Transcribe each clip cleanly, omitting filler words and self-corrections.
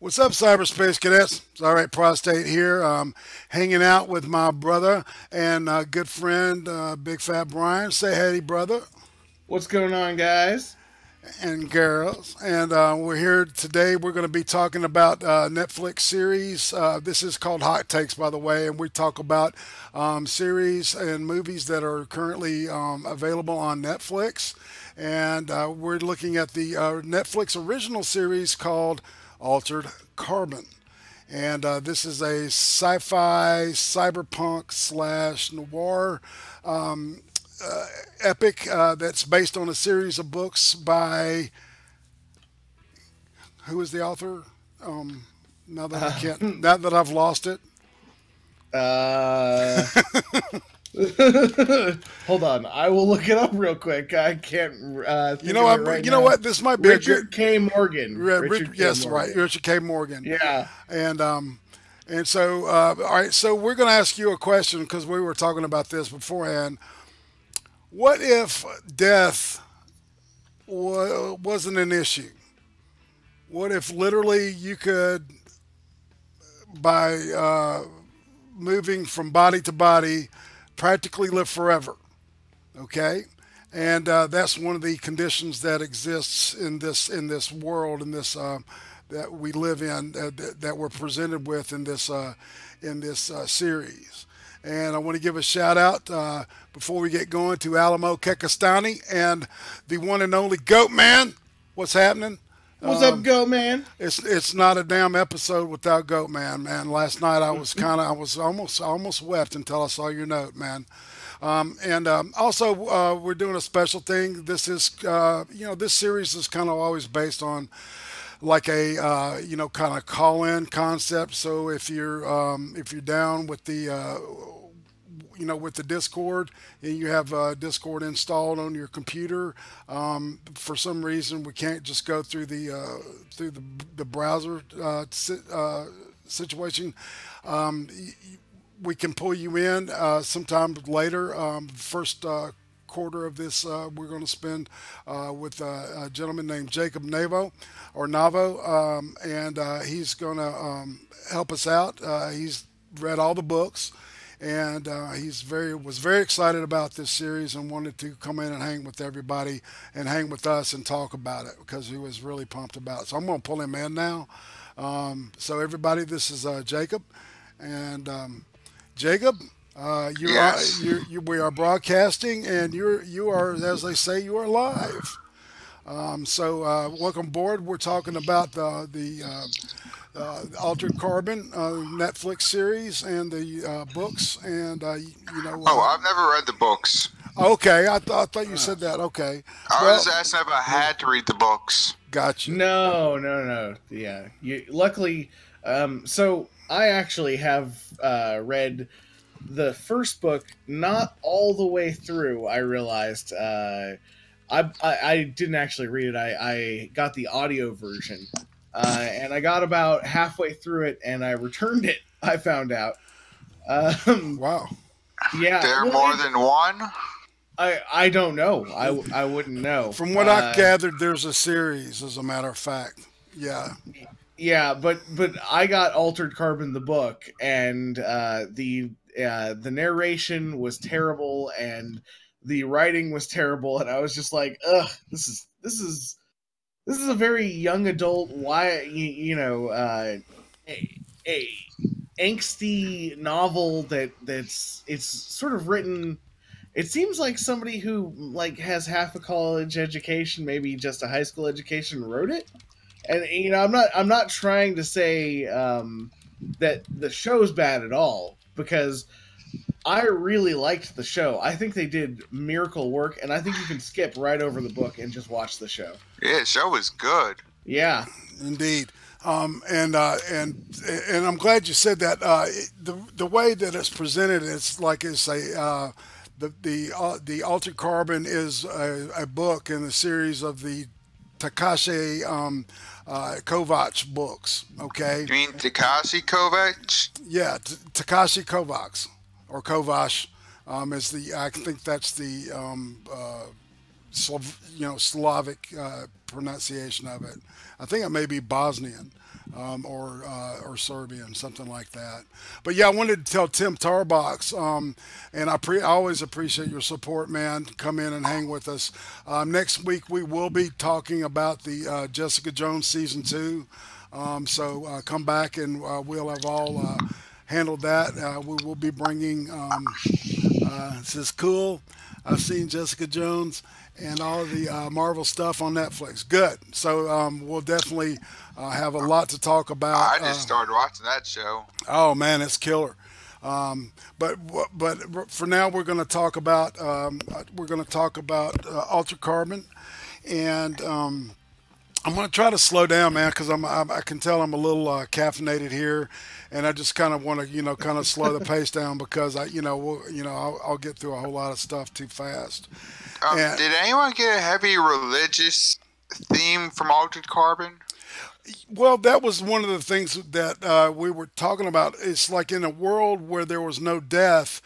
What's up, cyberspace cadets? It's IRATE Prostate here, hanging out with my brother and good friend, Big Fat Brian. Say hey, brother What's going on, guys? and girls. And we're here today. We're going to be talking about Netflix series. This is called Hot Takes, by the way, and we talk about series and movies that are currently available on Netflix. And we're looking at the Netflix original series called Altered Carbon. And this is a sci-fi, cyberpunk slash noir epic that's based on a series of books by who is the author? Now that I can't, now that I've lost it. Uh, hold on, I will look it up real quick. I can't You think know, of it right you know now. what? This might be a good. Richard K. Morgan. Richard K. Yes, right. Morgan. Richard K. Morgan, Yeah. and so all right. So we're going to ask you a question because we were talking about this beforehand. What if death wasn't an issue? What if literally you could, by moving from body to body, practically live forever? Okay, and that's one of the conditions that exists in this world in this that we live in that we're presented with in this series. And I want to give a shout out before we get going to Alamo Kekastani and the one and only Goat Man. What's happening? What's up, Go Man? It's not a damn episode without Goat Man, man. Last night I was almost wept until I saw your note, man. And also we're doing a special thing. This is this series is kind of always based on like a kind of call-in concept. So if you're down with the with the Discord and you have Discord installed on your computer, for some reason we can't just go through the browser situation. We can pull you in sometime later. First quarter of this we're going to spend with a gentleman named Jacob Navo, and he's going to help us out. He's read all the books, and was very excited about this series and wanted to come in and hang with everybody and hang with us and talk about it because he was really pumped about it. So I'm going to pull him in now. So everybody, this is Jacob, and Jacob, Yes. we are broadcasting, and you are, as they say, you are live. So welcome aboard. We're talking about the Altered Carbon Netflix series and the books, and Oh, I've never read the books. okay, I thought you said that. Okay, I was well, just asking if I had to read the books. got you. No, no, no. Yeah. Luckily, so I actually have read the first book, not all the way through. I realized I didn't actually read it. I got the audio version, and I got about halfway through it, and I returned it. I found out. Wow. Yeah, There are well, more than one? I don't know. I wouldn't know. From what I gathered, there's a series, as a matter of fact. Yeah. Yeah, but I got Altered Carbon the book, and the narration was terrible, and the writing was terrible, and I was just like, ugh, this is a very young adult, why a angsty novel that's it's sort of written. It seems like somebody who like has half a college education, maybe just a high school education, wrote it. And I'm not trying to say that the show's bad at all, because I really liked the show. I think they did miracle work, and I think you can skip right over the book and just watch the show. Yeah, the show was good. Yeah. Indeed, and I'm glad you said that. The way that it's presented, it's like it's a the Altered Carbon is a book in the series of the Takashi Kovacs books. Okay, You mean Takashi Kovacs? yeah, Takashi Kovacs or Kovacs is the I think that's the Slavic pronunciation of it. I think it may be Bosnian, or Serbian, something like that. But yeah, I wanted to tell Tim Tarbox, and I always appreciate your support, man. Come in and hang with us. Next week we will be talking about the Jessica Jones season 2. So come back and we'll have all handled that. We will be bringing. This is cool. I've seen Jessica Jones and all the Marvel stuff on Netflix. Good. So we'll definitely have a lot to talk about. I just started watching that show. Oh man, it's killer. But for now, we're going to talk about Ultra Carbon, and I'm going to try to slow down, man, because I can tell I'm a little caffeinated here, and I just kind of want to kind of slow the pace down because I'll get through a whole lot of stuff too fast. Did anyone get a heavy religious theme from Altered Carbon? Well, that was one of the things that we were talking about. It's like in a world where there was no death,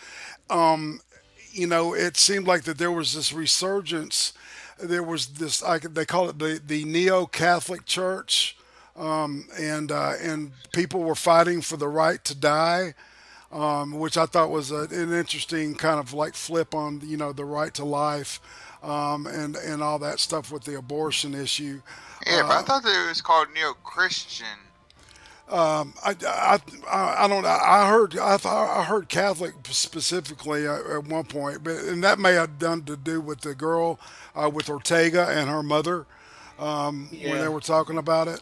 it seemed like that there was this resurgence. There was this, they call it the Neo-Catholic Church, and people were fighting for the right to die, which I thought was an interesting kind of like flip on the right to life, and all that stuff with the abortion issue. Yeah, but I thought that it was called Neo-Christian. I don't know. I heard Catholic specifically at one point, and that may have done to do with the girl with Ortega and her mother when they were talking about it.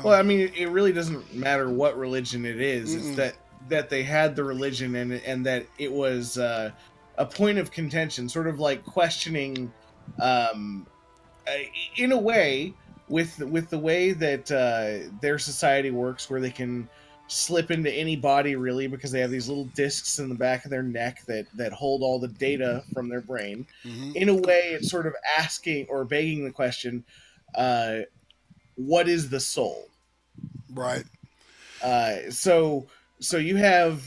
Well, I mean, it really doesn't matter what religion it is. It's that they had the religion and that it was a point of contention, sort of like questioning, in a way, with the way that their society works, where they can slip into any body really because they have these little discs in the back of their neck that hold all the data from their brain. In a way, it's sort of asking or begging the question, what is the soul? Right. So you have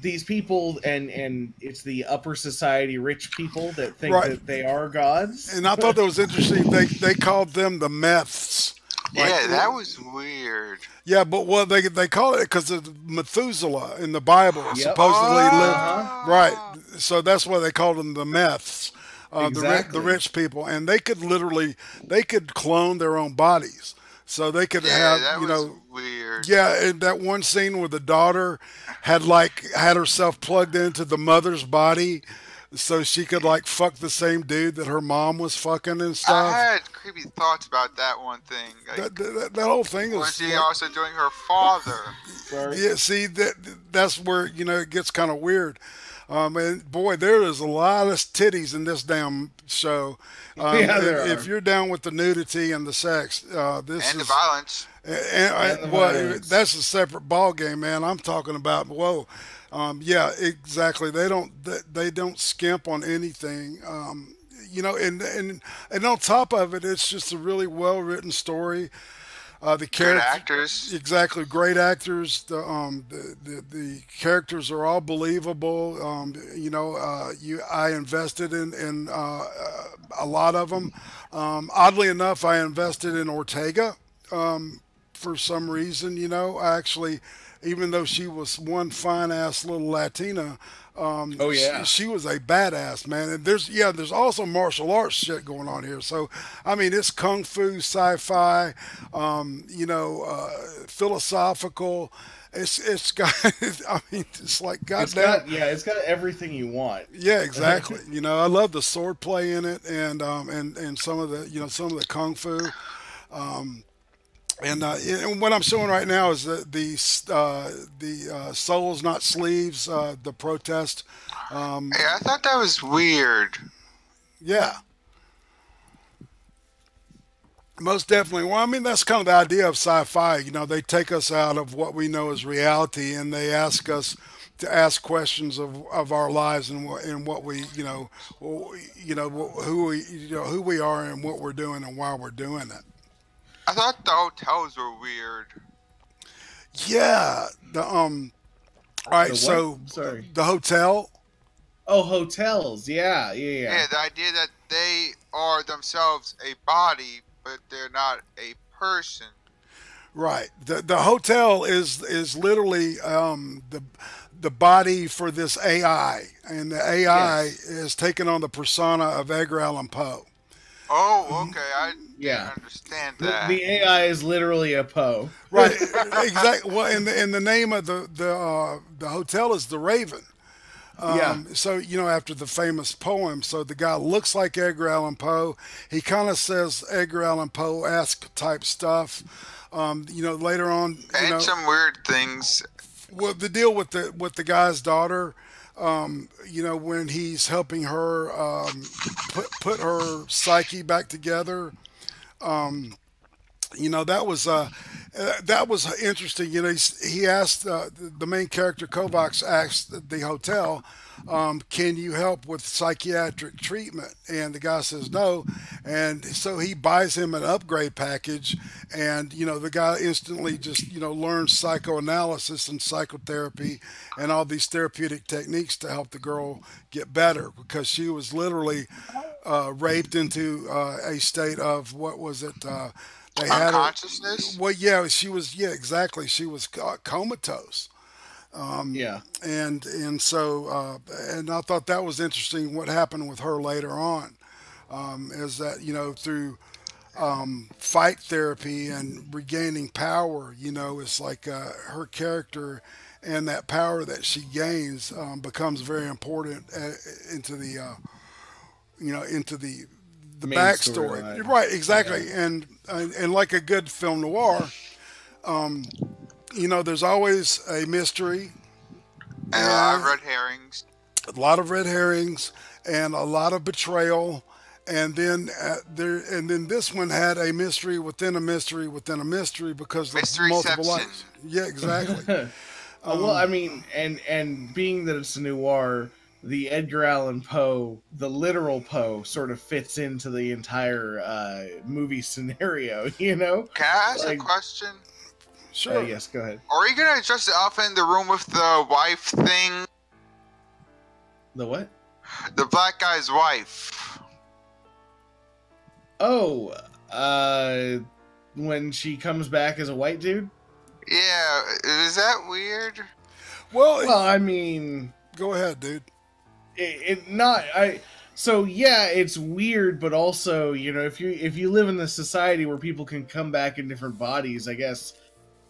these people, and it's the upper society rich people that think that they are gods. And I thought that was interesting. They called them the Meths. Yeah, that was weird. Yeah, but they call it because of Methuselah in the Bible supposedly lived right. So that's why they called them the Meths, the rich people, and they could clone their own bodies. So they could have, that was weird. Yeah, and that one scene where the daughter had herself plugged into the mother's body, so she could fuck the same dude that her mom was fucking and stuff. I had creepy thoughts about that one thing. That whole thing was she also doing her father? Yeah, see that's where it gets kind of weird. And boy, there is a lot of titties in this damn show. If you're down with the nudity and the sex, the violence. That's a separate ball game, man. I'm talking about yeah, exactly. They don't skimp on anything. And on top of it, it's just a really well written story. The characters, actors, exactly, great actors. The characters are all believable. I invested in a lot of them. Oddly enough, I invested in Ortega for some reason. I actually, even though she was one fine ass little Latina. She was a badass, man. And there's also martial arts shit going on here. So, I mean, it's kung fu, sci-fi, philosophical. It's got. I mean, it's like goddamn. It's got everything you want. Yeah, exactly. I love the sword play in it, and some of the kung fu. And what I'm showing right now is the Souls Not Sleeves, the protest. I thought that was weird. Yeah. Most definitely. Well, I mean, that's kind of the idea of sci-fi. They take us out of what we know as reality, and they ask us to ask questions of our lives and what we, who we are and what we're doing and why we're doing it. I thought the hotels were weird. Yeah. All right. So sorry. The hotel. Oh, hotels. Yeah, yeah, yeah. Yeah, the idea that they are themselves a body, but they're not a person. Right. The hotel is literally the body for this AI, and the AI Yes. is taken on the persona of Edgar Allan Poe. Oh, okay. I didn't Yeah. understand The that. AI is literally a Poe. Right. Exactly. Well, and the name of the hotel is the Raven. Yeah. So after the famous poem, so the guy looks like Edgar Allan Poe. He kind of says Edgar Allan Poe-esque type stuff. Later on, And some weird things. well, the deal with the guy's daughter, when he's helping her put her psyche back together, that was interesting. He asked the main character Kovacs asked the hotel, "Can you help with psychiatric treatment?" And the guy says no, and so he buys him an upgrade package, and the guy instantly just learns psychoanalysis and psychotherapy and all these therapeutic techniques to help the girl get better because she was literally raped into a state of what was it? They had her. Unconsciousness? Well, yeah, she was. Yeah, exactly. She was comatose, Yeah. and I thought that was interesting. What happened with her later on is that through fight therapy and regaining power, it's like her character and that power that she gains becomes very important into the Main backstory. storyline. Right, exactly. Yeah. And like a good film noir, there's always a mystery And a lot and of red herrings. a lot of red herrings and a lot of betrayal. And then this one had a mystery within a mystery within a mystery because of multiple Mysteryception. lights. Yeah, exactly. Well, I mean, and being that it's a noir, the Edgar Allan Poe, the literal Poe, sort of fits into the entire movie scenario. Can I ask a Like, question? Sure. yes, go ahead. Are you gonna address the elephant in the room with the wife thing? The what? The black guy's wife. Oh, when she comes back as a white dude. Yeah, is that weird? Well, Well, I mean, go ahead, dude. it not I. So yeah, it's weird, but also if you live in a society where people can come back in different bodies, I guess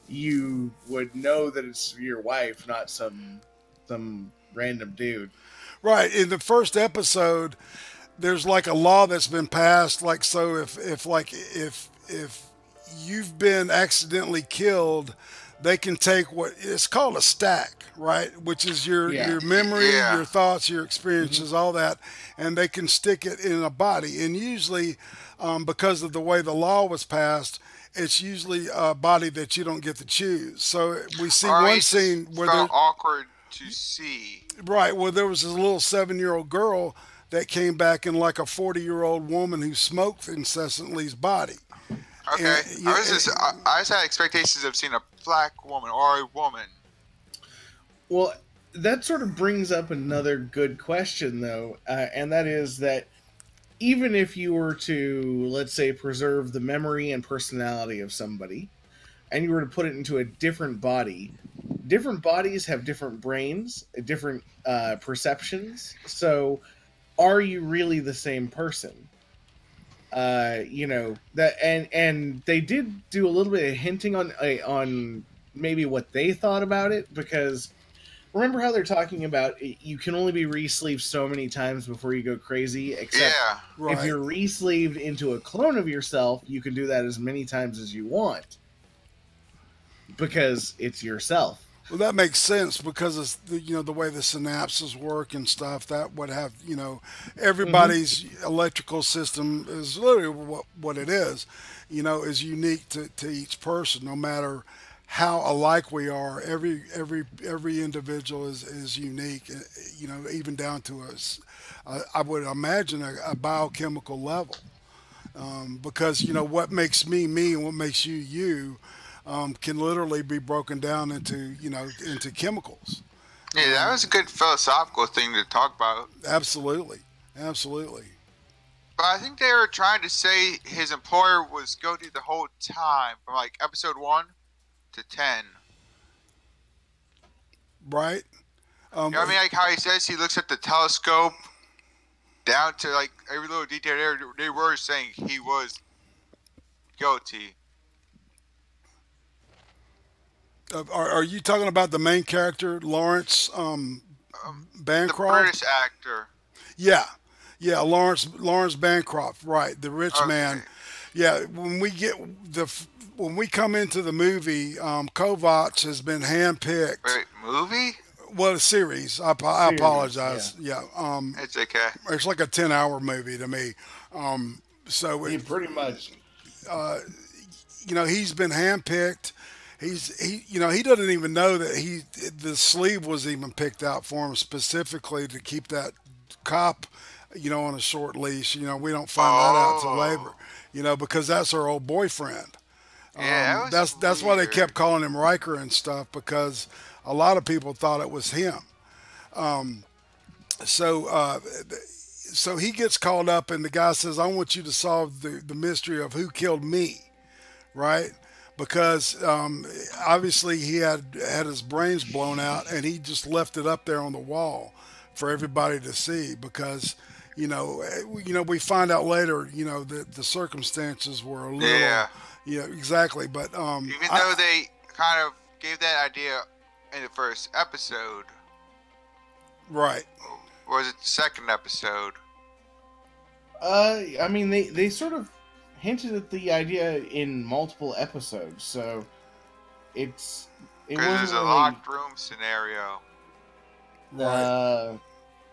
you would know that it's your wife, not some random dude. Right. In the first episode, there's like a law that's been passed. Like, so if you've been accidentally killed, they can take what it's called a stack, right? Which is Yeah. your memory, Yeah. your thoughts, your Hmm. experiences, all that, and they can stick it in a body. And usually, because of the way the law was passed, it's usually a body that you don't get to choose. So we see Or one it scene just where felt awkward to see. right, well, there was this little 7-year-old girl that came back in like a 40-year-old woman who smoked incessantly's body. Okay, And, yeah, I just had expectations of seeing a black woman or a woman. Well, that sort of brings up another good question, though, and that is that even if you were to, let's say, preserve the memory and personality of somebody, and you were to put it into a different bodies have different brains, different perceptions. So, are you really the same person? That, and they did do a little bit of hinting on maybe what they thought about it, because remember how they're talking about you can only be re-sleeved so many times before you go crazy, except Yeah, if right. you're re-sleeved into a clone of yourself, you can do that as many times as you want because it's yourself. Well, that makes sense because it's the way the synapses work and stuff. That would have Hmm. everybody's electrical system is literally what it is unique to each person. No matter how alike we are, every individual is unique. Even down to us. I would imagine a biochemical level because what makes me me and what makes you you can literally be broken down into into chemicals. Yeah, that was a good philosophical thing to talk about. Absolutely, absolutely. But I think they were trying to say his employer was guilty the whole time, from like episode 1 to 10. Right. You know what I mean? Like how he says he looks at the telescope down to like every little detail there. They were saying he was guilty. Are you talking about the main character, Lawrence The Bancroft? British actor. Yeah, yeah, Lawrence Bancroft, right, the rich Okay. man. Yeah, when we come into the movie, Kovacs has been handpicked. Wait, movie? Well, a series. I Series, yeah. apologize. Yeah, It's okay. it's like a 10-hour movie to me. So Yeah, pretty much. he's been handpicked. He doesn't even know that the sleeve was even picked out for him specifically to keep that cop, on a short leash. We don't find that out till later, Oh. because that's her old boyfriend. Yeah, that was That's why they weird. kept calling him Riker and stuff, because a lot of people thought it was him. So so he gets called up, and the guy says, "I want you to solve the mystery of who killed me." Right? Because obviously he had his brains blown out, and he just left it up there on the wall for everybody to see. Because we find out later, that the circumstances were a little, Yeah. exactly. But Even though they kind of gave that idea in the first episode, right, or was it the second episode? I mean, they sort of hinted at the idea in multiple episodes, so it Because wasn't there's a really. locked room scenario. right.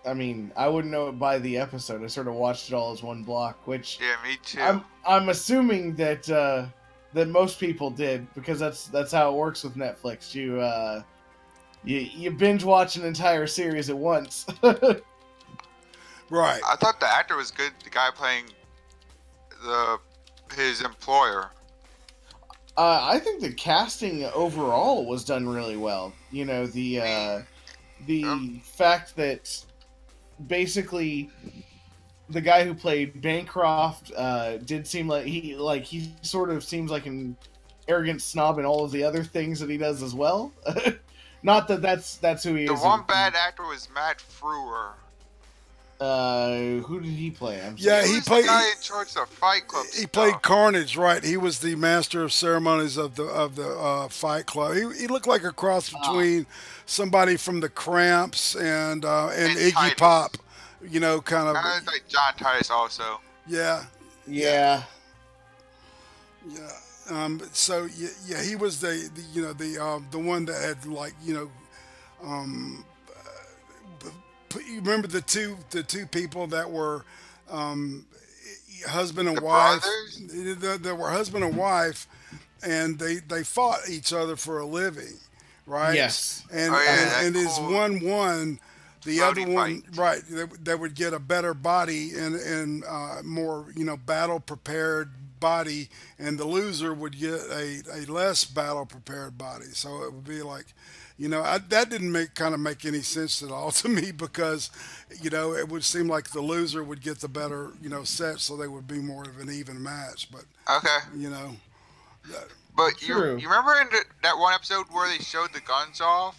I mean, I wouldn't know it by the episode. I sort of watched it all as one block, which Yeah, me too. I'm assuming that that most people did, because that's how it works with Netflix. You binge watch an entire series at once. Right. I thought the actor was good. The guy playing his employer. I think the casting overall was done really well. The fact that basically the guy who played Bancroft did seem like he sort of seems like an arrogant snob in all of the other things that he does as well. Not that that's who he The is. one bad actor was Matt Frewer. Who did he play? Yeah, He he was played. the guy in charge of Fight Club. He played stuff. Carnage, right? He was the master of ceremonies of the Fight Club. He looked like a cross between somebody from the Cramps and Iggy Titus. Pop. Kind of. Kind of like John Titus also. Yeah, Yeah. yeah. So yeah, he was the one that had you remember the two people that were husband and The wife. brothers? They were husband and wife, and they fought each other for a living, right? Yes. And Oh, yeah, that and as cool one won, the Brody other one, fight. right? They would get a better body and more battle prepared body, and the loser would get a less battle prepared body. So it would be like. That didn't make any sense at all to me, because, it would seem like the loser would get the better, set, so they would be more of an even match. But, Okay. But True. you remember in that one episode where they showed the guns off?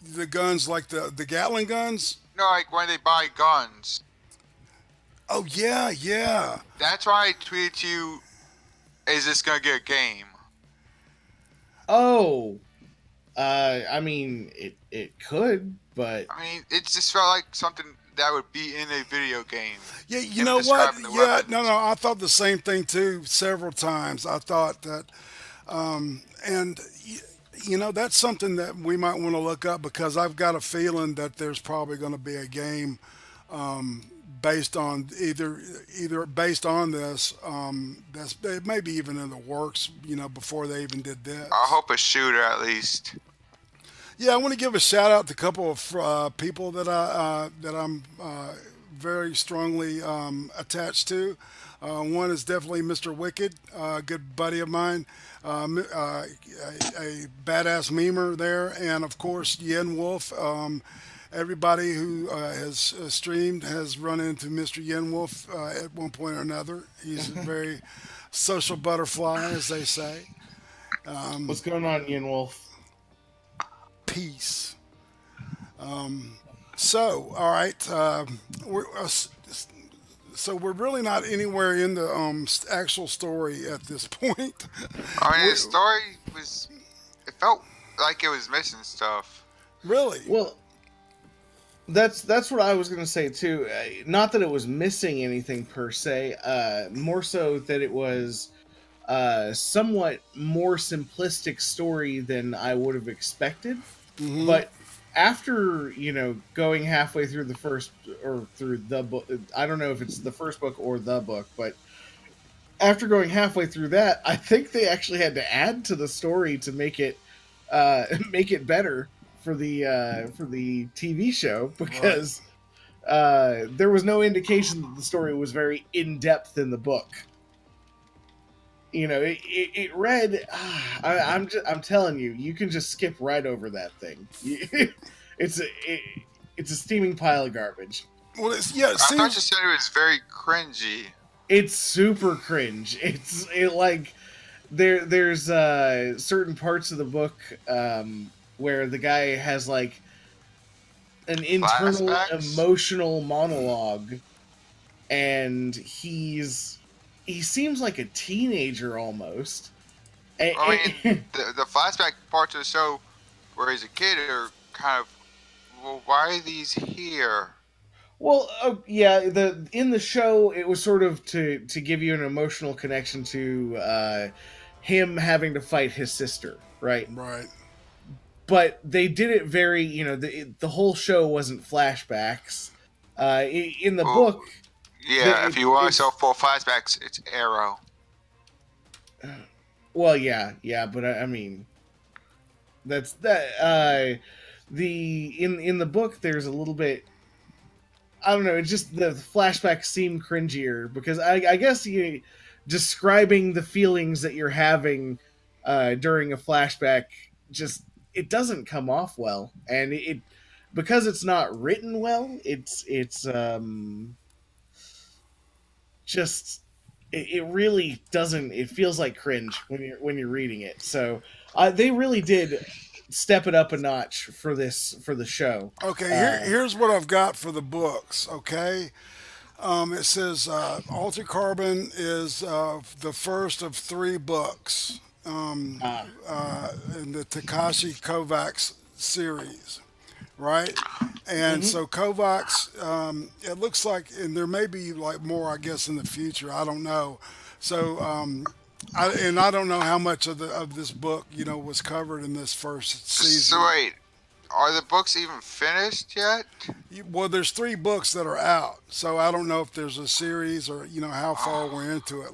the guns, like the Gatling guns. No, like when they buy guns. Oh yeah, yeah. That's why I tweeted to you, is this going to get a game? Oh. I mean, it could, but I mean, it just felt like something that would be in a video game. Yeah, you Him know what? describing the Yeah, weapons. no, I thought the same thing too several times. I thought that, and that's something that we might want to look up, because I've got a feeling that there's probably going to be a game based on either based on this. That's it, maybe even in the works. Before they even did this. I hope a shooter at least. Yeah, I want to give a shout out to a couple of people that I'm very strongly attached to. One is definitely Mr. Wicked, a good buddy of mine, a badass memer there, and of course Yen Wolf. Everybody who has streamed has run into Mr. Yen Wolf at one point or another. He's a very social butterfly, as they say. What's going on, Yin Wolf? Peace. So, all right, so we're really not anywhere in the actual story at this point. I mean, We- the story was. It felt like it was missing stuff. really? Well, that's what I was gonna say too. Not that it was missing anything per se. More so that it was somewhat more simplistic story than I would have expected. Mhm. But after going halfway through the first or through the book, I don't know if it's the first book or the book, but after going halfway through that, I think they actually had to add to the story to make it make it better for the TV show because there was no indication that the story was very in depth in the book. It read. I'm telling you, you can just skip right over that thing. It's a steaming pile of garbage. Well, it I thought you seems. said it was very cringy. It's super cringe. Like there's certain parts of the book where the guy has like an internal Flashbacks? emotional monologue, and he seems like a teenager almost. I mean, the flashback parts of the show where he's a kid are kind of. Well, why are these here? Well, yeah, in the show it was sort of to give you an emotional connection to him having to fight his sister, right? Right. But they did it very, the whole show wasn't flashbacks. In the Well, book, Yeah, if you want it's- yourself full flashbacks, it's Arrow. well, yeah, but I mean, that's that. In the book, there's a little bit. I don't know. It's just the flashbacks seem cringier because I guess you describing the feelings that you're having during a flashback just it doesn't come off well, and it because it's not written well. It's just it really doesn't. It feels like cringe when you're reading it. So they really did step it up a notch for the show. Okay, here's what I've got for the books. Okay, it says Alter Carbon is the first of three books in the Takashi Kovacs series, right? And so Kovacs, it looks like, and there may be like more, I guess, in the future. I don't know. So, I don't know how much of this book, was covered in this first season. So wait, are the books even finished yet? Well, there's three books that are out, so I don't know if there's a series or how far we're into it.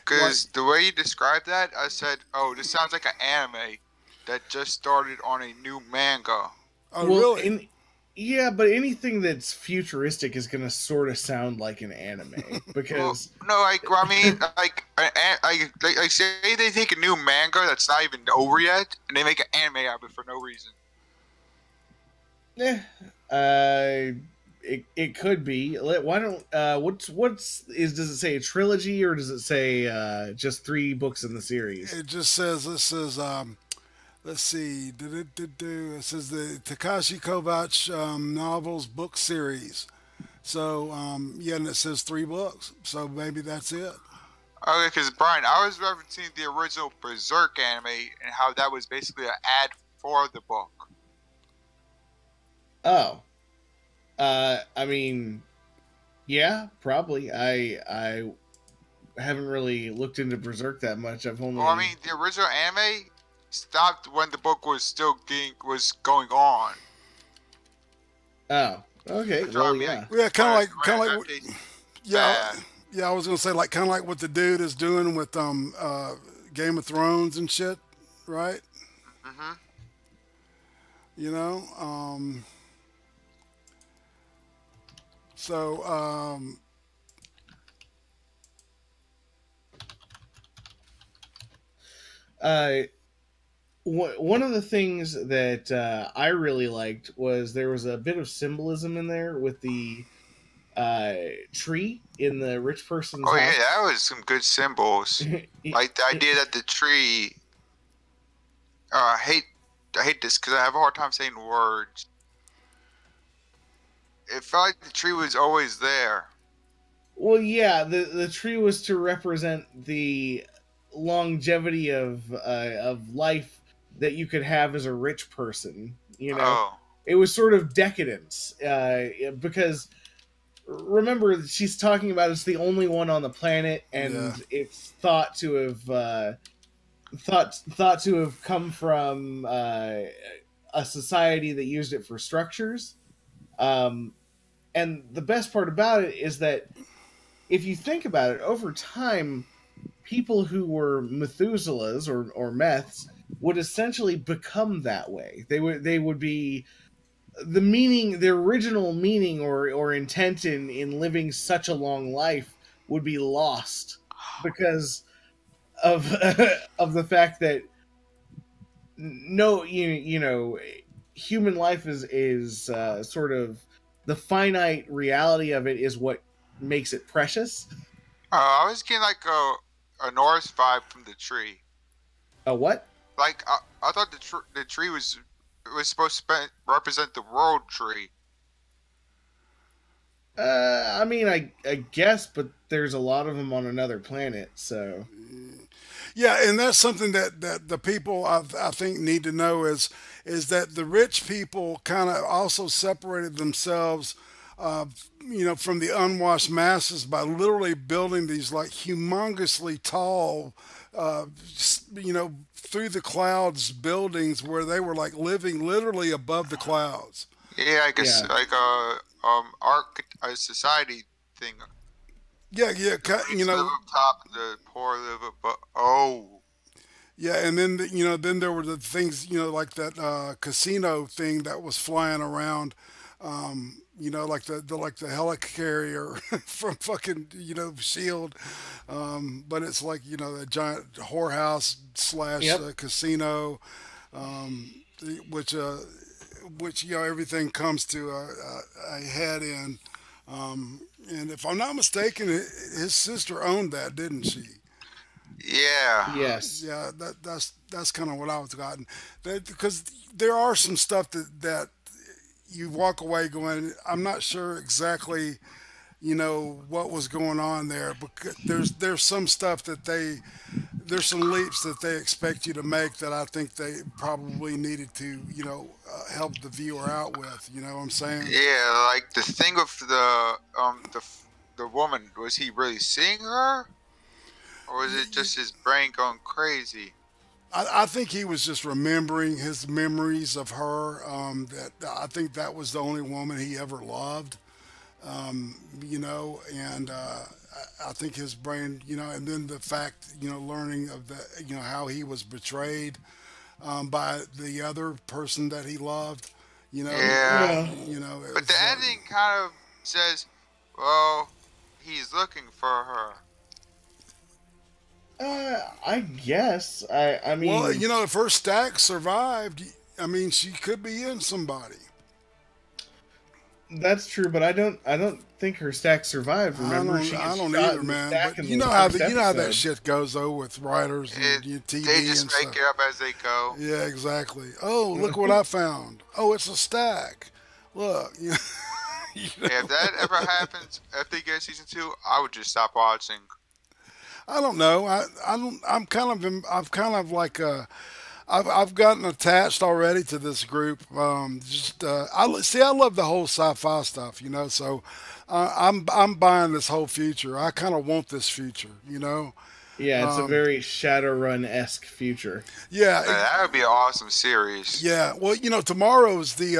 Because the way you described that, I said, "Oh, this sounds like an anime that just started on a new manga." Oh, Well, really? yeah, but anything that's futuristic is going to sort of sound like an anime Well, because no, I mean, like, say they take a new manga that's not even over yet, and they make an anime out of it for no reason. it could be. Why don't does it say a trilogy or does it say just 3 books in the series? It just says this is let's see, it says the Takashi Kovacs novels book series. So yeah, and it says 3 books. So maybe that's it. Okay, because Brian, I was referencing the original Berserk anime and how that was basically an ad for the book. Oh. I mean, yeah, probably. I haven't really looked into Berserk that much. I've only Well, I mean, the original anime stopped when the book was going on. Oh, okay. That's what I Well, mean, yeah. Yeah, kind of Right, like okay. yeah, Bad. yeah. I was gonna say like kind of like what the dude is doing with Game of Thrones and shit, right? Mm-hmm. You know. So Uh, one of the things that I really liked was there was a bit of symbolism in there with the uh, tree in the rich person's Oh yeah, house. that was some good symbols. Like the idea that the tree. Uh, I hate I hate this because I have a hard time saying words. It felt like the tree was always there. Well, yeah, the tree was to represent the longevity of life that you could have as a rich person. You know, Oh it was sort of decadence because remember she's talking about it's the only one on the planet, yeah, and it's thought to have thought to have come from a society that used it for structures. Um, and the best part about it is that if you think about it, over time, people who were Methuselahs or Meths would essentially become that way. They would be the meaning, the original meaning or intent in living such a long life would be lost because of of the fact that no you know human life is sort of the finite reality of it is what makes it precious. I was getting like a Norse vibe from the tree. A what? Like I thought the tree was supposed to represent the world tree. I mean, I guess, but there's a lot of them on another planet, so yeah, and that's something that the people I think need to know is that the rich people kind of also separated themselves, uh, from the unwashed masses by literally building these like humongously tall, through the clouds buildings where they were like living literally above the clouds. Yeah, I guess yeah, like art a society thing. Yeah, yeah, The rich live up top and the poor live above. Oh, yeah, and then then there were the things like that casino thing that was flying around, like the helicarrier from fucking Shield, but it's like a giant whorehouse slash yep. casino, um, which everything comes to a head in. And if I'm not mistaken, his sister owned that, didn't she? yeah. Yes. Yeah, that's kind of what I was gotten. Because there are some stuff that you walk away going, I'm not sure exactly, what was going on there. Because there's some stuff that there's some leaps that they expect you to make that I think they probably needed to, help the viewer out with. You know what I'm saying? Yeah, like the thing with the woman, was he really seeing her, or was it just his brain going crazy? I think he was just remembering his memories of her. That I think that was the only woman he ever loved. And I think his brain, and then the fact, learning of the, how he was betrayed by the other person that he loved. You know, Yeah, Yeah. it but the was. ending kind of says, well, he's looking for her. I guess. I Well, mean, if her stack survived, I mean, she could be in somebody. that's true, but I don't think her stack survived. Remember, she I gets don't shot either, in the man. stack But in you the know first how that episode. shit goes though with writers and It they TV just and make stuff. it up as they go. Yeah, exactly. Oh, look what I found. Oh, it's a stack. Look, you Yeah, if know. that ever happens, if they get season 2, I would just stop watching. I don't know. I don't. I'm kind of like I've gotten attached already to this group. Just see. I love the whole sci-fi stuff. So I'm buying this whole future. I kind of want this future. Yeah, it's a very Shadowrun-esque future. Yeah, That would be an awesome series. yeah. Well, tomorrow's the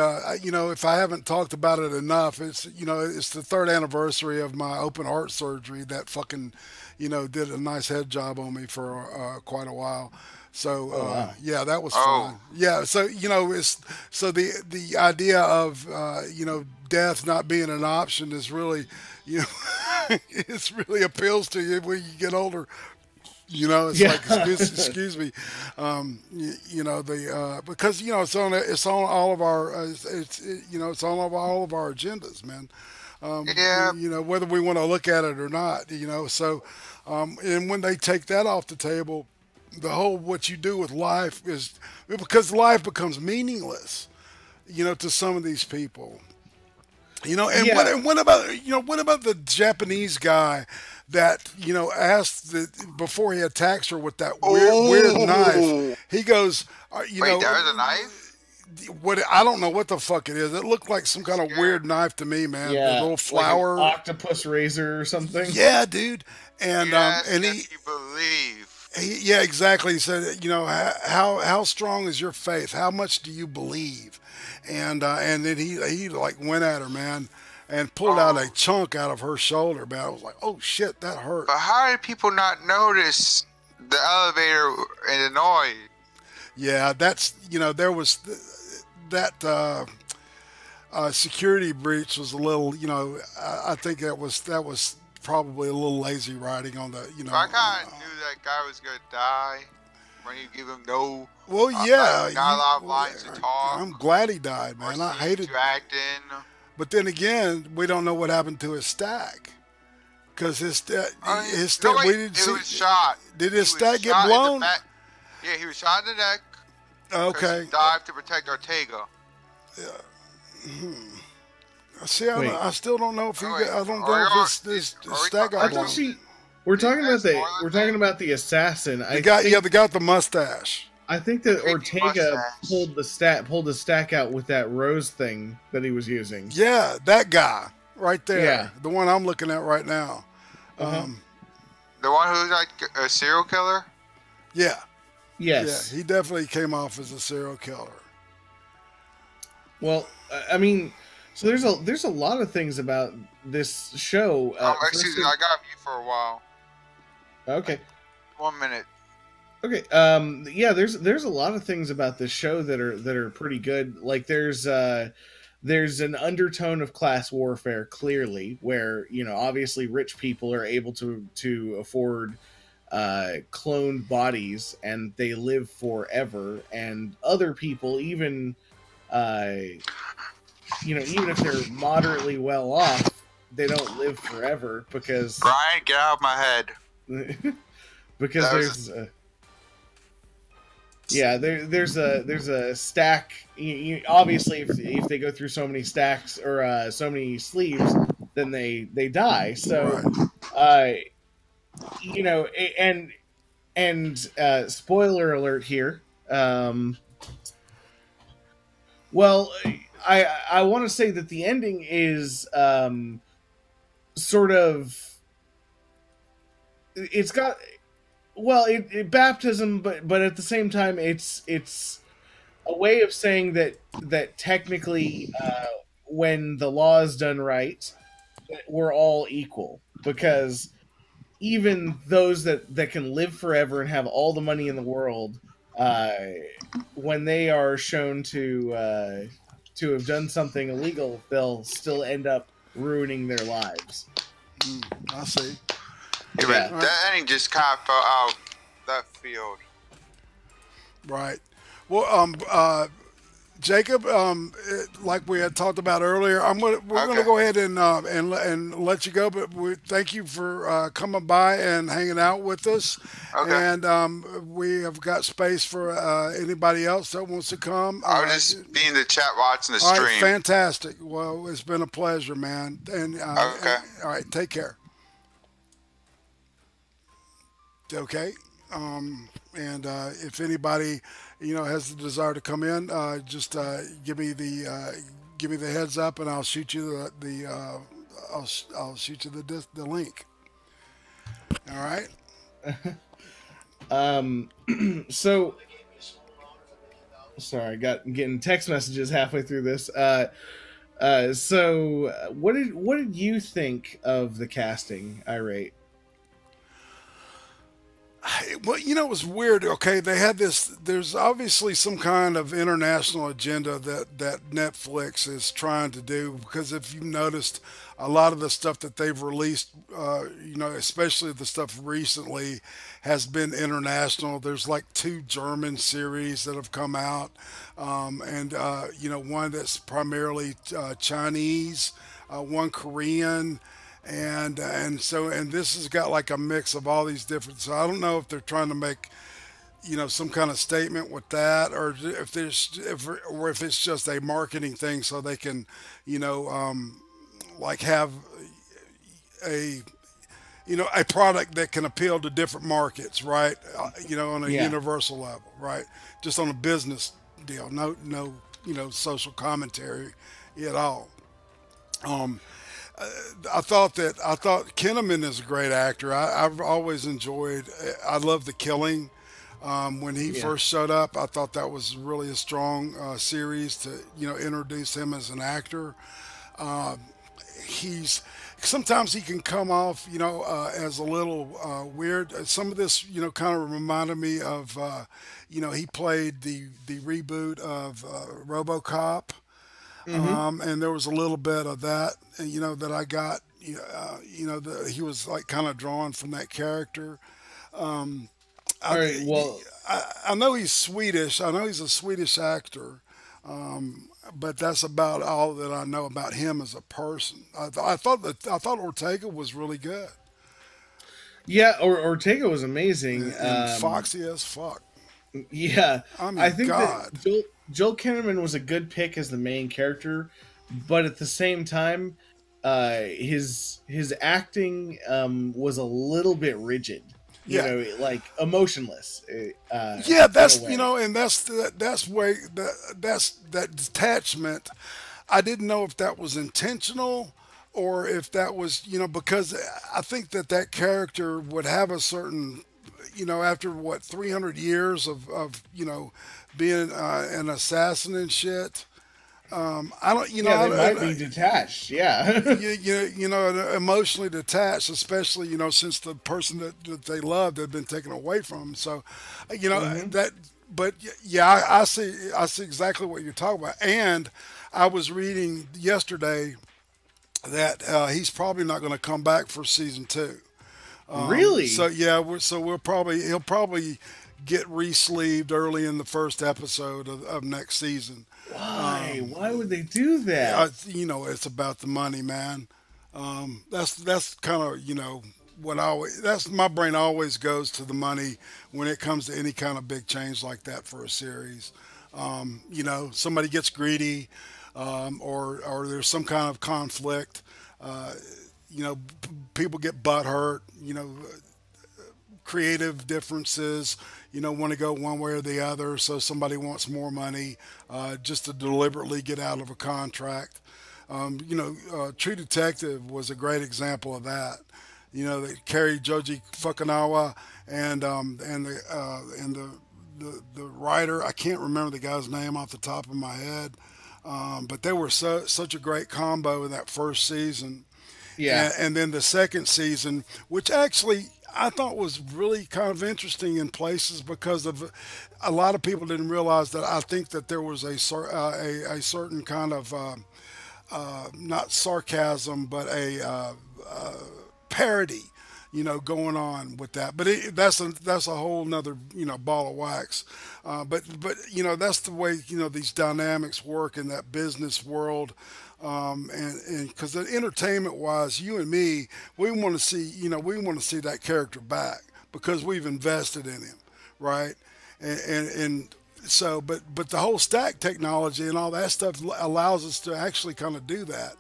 if I haven't talked about it enough, it's the third anniversary of my open heart surgery that fucking did a nice head job on me for quite a while. So Oh wow. yeah, that was Oh, fun. Yeah, so it's so the idea of death not being an option is really you know it's really appeals to you when you get older. It's Yeah. like excuse me, the because it's on all of our it's on all of our agendas, man. yeah. Whether we want to look at it or not, so and when they take that off the table, the whole what you do with life is because life becomes meaningless, to some of these people. Yeah. And what about what about the Japanese guy that asked before he attacks her with that weird knife? Oh, He goes, wait, there's a knife? what I don't know what the fuck it is. It looked like some kind of Scared. weird knife to me, man. The Yeah, little like an flower. octopus razor or something. Yeah, dude. And Yes, and if you believe. yeah, exactly. He said, how strong is your faith? How much do you believe? And then he like went at her, man, and pulled out a Oh, chunk out of her shoulder, man. I was like, oh shit, that hurt. but how did people not notice the elevator in the noise? Yeah, that's there was that security breach was a little, I think that was probably a little lazy writing on the, I kind of knew that guy was gonna die when you give him no, well, yeah, not a lot of lines to I'm talk glad he died, or man. I scenes hated, to act in. but then again, we don't know what happened to his stack because his No, stack we wait, didn't it see. was shot. Did He his was stack get shot in the blown? back. Yeah, he was shot in the neck because Okay. he dived to protect Ortega. See, Wait, I still don't know if Oh, wait, I don't are know you- if his are we stack talking I got about blown. thought she. We're talking about That's more than we're talking that. about the assassin. The guy, yeah, the guy with the mustache. I think that Creepy Ortega mustache. pulled the stack out with that rose thing that he was using. Yeah, that guy right there, Yeah. the one I'm looking at right now. Uh-huh. The one who's like a serial killer? Yeah, Yes. yeah, he definitely came off as a serial killer. Well, I mean, so there's a lot of things about this show. Excuse First me, I got mute for a while. okay. 1 minute. Okay. Yeah. There's a lot of things about this show that are pretty good. Like there's an undertone of class warfare clearly, where obviously rich people are able to afford cloned bodies and they live forever, and other people uh, even if they're moderately well off, they don't live forever because Brian, get out of my head. because That was- there's there's a stack. Obviously, if they go through so many stacks or so many sleeves, then they die. So, Right. and spoiler alert here. Well, I want to say that the ending is sort of it's got it baptism, but at the same time it's a way of saying that technically when the law is done right, that we're all equal, because even those that can live forever and have all the money in the world, when they are shown to have done something illegal, they'll still end up ruining their lives. I see. Yeah, Yeah. but that ending just kind of fell out left field. Right. Well, Jacob, like we had talked about earlier, we're gonna Okay. go ahead and let you go, but we thank you for coming by and hanging out with us. Okay. And we have got space for anybody else that wants to come. I'll just be in the chat watching the all right, stream. fantastic. Well, it's been a pleasure, man. And Okay. all right, take care. Okay. And if anybody, has the desire to come in, just give me the heads up, and I'll shoot you I'll shoot you the link. All right. Um, so sorry, I got getting text messages halfway through this. What did you think of the casting? Irate. Well, it was weird. Okay, they had this. There's obviously some kind of international agenda that Netflix is trying to do, because if you've noticed, a lot of the stuff that they've released, especially the stuff recently, has been international. There's like two German series that have come out, and one that's primarily Chinese, one Korean, and this has got like a mix of all these different. So I don't know if they're trying to make some kind of statement with that, or if it's just a marketing thing so they can like have a a product that can appeal to different markets, right? On a Yeah. universal level, right? Just on a business deal, no social commentary at all. Um, I thought Kinnaman is a great actor. I've always enjoyed. I love The Killing. When he Yeah. first showed up, I thought that was really a strong series to introduce him as an actor. He's Sometimes he can come off as a little weird. Some of this kind of reminded me of he played the reboot of RoboCop. Mm-hmm. And there was a little bit of that, that I got. He was like kind of drawn from that character. I, All right. Well, I know he's Swedish. I know he's a Swedish actor, but that's about all that I know about him as a person. I thought Ortega was really good yeah. Ortega was amazing. and foxy as fuck. Yeah, I I mean, think that God, Joel Kinnaman was a good pick as the main character, but at the same time, his acting was a little bit rigid. yeah. Like emotionless. Yeah, In a that's way. and that's way that's that detachment. I didn't know if that was intentional or if that was because I think that character would have a certain after what 300 years of being an assassin and shit. I don't Yeah, they might be detached. Yeah. emotionally detached, especially since the person that they loved had been taken away from them. So, Hmm. that. But yeah, I see exactly what you're talking about. And I was reading yesterday that he's probably not going to come back for season two. So Really? yeah, he'll probably get re-sleeved early in the first episode of next season. Why? Why would they do that? It's about the money, man. That's kind of what I always. That's my brain always goes to the money when it comes to any kind of big change like that for a series. Somebody gets greedy, or there's some kind of conflict. Uh, People get butt hurt. Creative differences, want to go one way or the other. So somebody wants more money just to deliberately get out of a contract. True Detective was a great example of that. They carried Joji Fukunawa and the writer. I can't remember the guy's name off the top of my head, but they were such a great combo in that first season, Yeah. and then the second season, which actually I thought was really kind of interesting in places because of a lot of people didn't realize that I think that there was a certain kind of not sarcasm but a parody going on with that. But that's a whole nother ball of wax. But that's the way these dynamics work in that business world. And because the entertainment wise, you and me, we want to see that character back because we've invested in him, right? And so, but the whole stack technology and all that stuff allows us to actually kind of do that.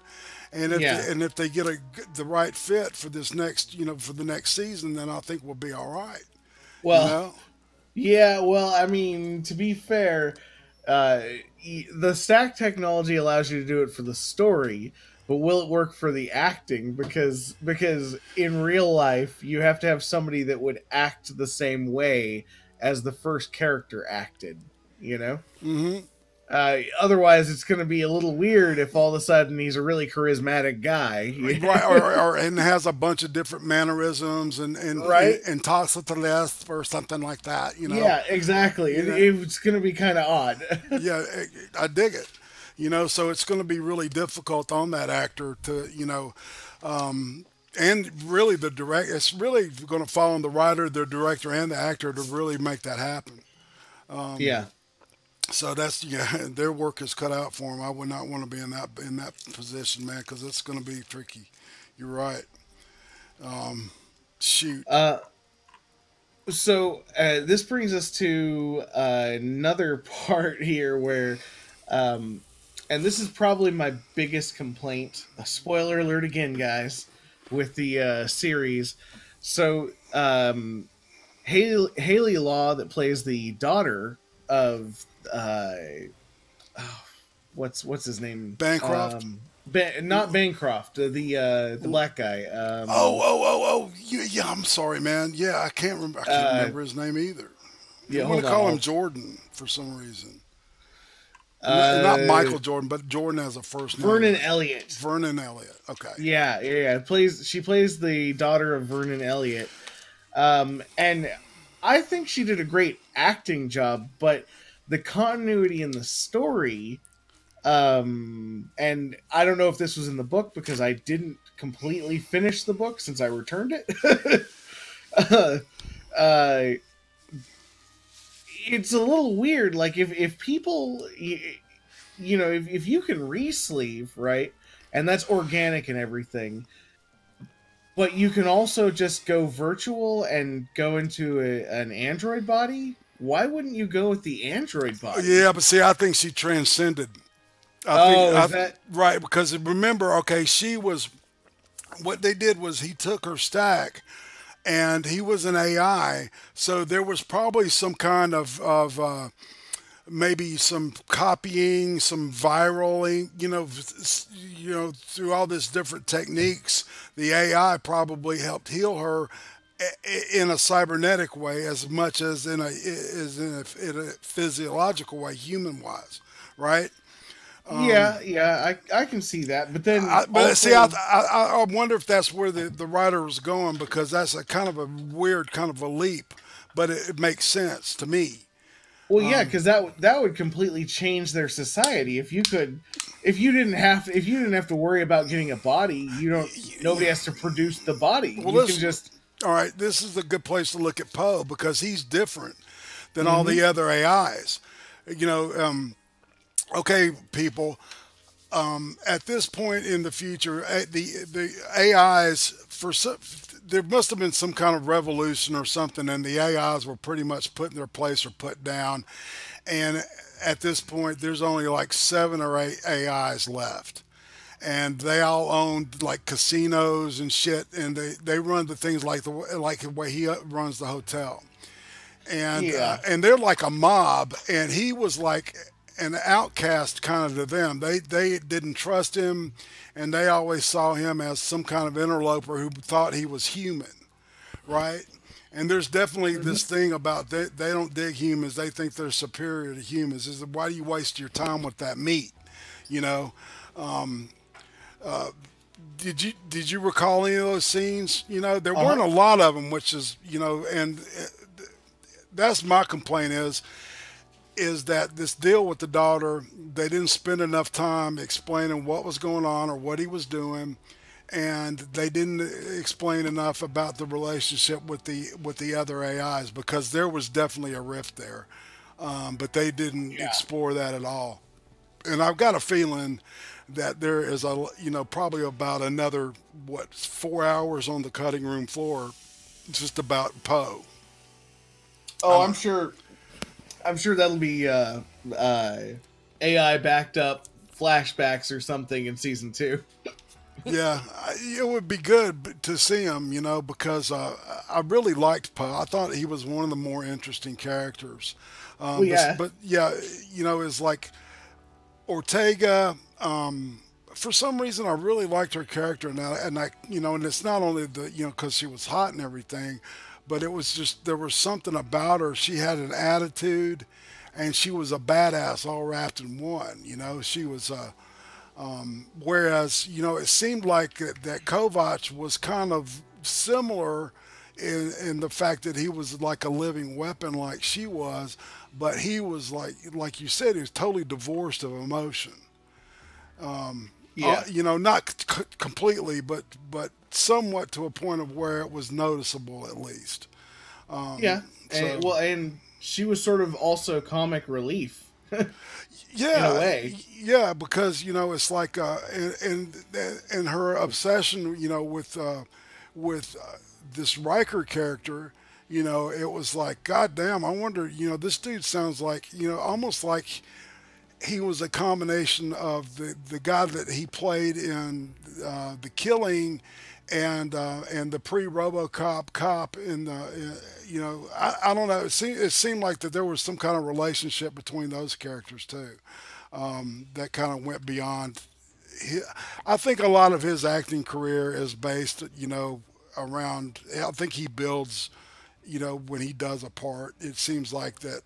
Yeah. And if they get the right fit for this next for the next season, then I think we'll be all right. You Well, know? yeah, well, I mean, to be fair, uh, the stack technology allows you to do it for the story, but will it work for the acting? Because in real life, you have to have somebody that would act the same way as the first character acted. You know. Mm-hmm. Otherwise, it's going to be a little weird if all of a sudden he's a really charismatic guy, Right, and has a bunch of different mannerisms right? and talks with the left or something like that. Yeah, exactly. You know? It's going to be kind of odd. Yeah, I dig it. So it's going to be really difficult on that actor to, and really the direct. It's really going to fall on the writer, the director, and the actor to really make that happen. Yeah. So that's their work is cut out for them. I would not want to be in that position, man, because it's going to be tricky. You're right. Shoot. So this brings us to another part here where, and this is probably my biggest complaint. A spoiler alert again, guys, with the series. So Haley Law, that plays the daughter of what's his name? Bancroft. Not Bancroft, the black guy. Yeah, I'm sorry, man. Yeah, I can't remember. I can't remember his name either. Yeah, I want to call him Jordan for some reason. Not Michael Jordan, but Jordan as a first name. Vernon Elliott. Vernon Elliott. Okay. Yeah. She plays the daughter of Vernon Elliott, and I think she did a great acting job. But the continuity in the story, and I don't know if this was in the book because I didn't completely finish the book since I returned it. It's a little weird. Like if people, if you can re-sleeve, right, and that's organic and everything, but you can also just go virtual and go into an android body. Why wouldn't you go with the android body? Yeah, but see, I think she transcended. Right? Because remember, okay, she was. What they did was he took her stack, and he was an AI, so there was probably some kind of maybe some copying, some viraling, through all these different techniques. The AI probably helped heal her in a cybernetic way as much as in a physiological way, human wise, right? I can see that, but then I wonder if that's where the writer was going, because that's a kind of a weird kind of a leap, but it makes sense to me. Well, yeah, because that would completely change their society if you didn't have to worry about getting a body. Nobody has to produce the body. Well, you can just. All right, this is a good place to look at Poe because he's different than all the other AIs. Okay, people. At this point in the future, the AIs there must have been some kind of revolution or something, and the AIs were pretty much put in their place or put down. And at this point, there's only like 7 or 8 AIs left, and they all own like casinos and shit, and they run the things like the way he runs the hotel, and and they're like a mob, and he was like an outcast kind of to them. They didn't trust him, and they always saw him as some kind of interloper who thought he was human, right? And there's definitely this thing about they don't dig humans. They think they're superior to humans. Is why do you waste your time with that meat? Did you recall any of those scenes? There weren't a lot of them, which is and that's my complaint is that this deal with the daughter, they didn't spend enough time explaining what was going on or what he was doing, and they didn't explain enough about the relationship with the other AIs, because there was definitely a rift there, but they didn't explore that at all. And I've got a feeling that there is probably about another 4 hours on the cutting room floor just about Poe. Oh, I'm sure that'll be AI backed up flashbacks or something in season 2. Yeah, it would be good to see him, because I really liked Poe. I thought he was one of the more interesting characters. But yeah, it's like Ortega, for some reason, I really liked her character, and I, and it's not only the, because she was hot and everything, but it was just there was something about her. She had an attitude, and she was a badass all wrapped in one. She was whereas it seemed like that Kovac was kind of similar in the fact that he was like a living weapon, like she was, but he was like you said, he was totally divorced of emotion. Yeah. Not completely, but somewhat to a point of where it was noticeable at least. Yeah. So And she was sort of also comic relief in a yeah, way. yeah, because it's like and her obsession, with this Riker character. It was like, God damn, I wonder, this dude sounds like, almost like he was a combination of the guy that he played in The Killing and the pre-RoboCop cop in the I don't know, it seemed like that there was some kind of relationship between those characters too, that kind of went beyond. He, I think a lot of his acting career is based around. I think he builds, when he does a part. It seems like that.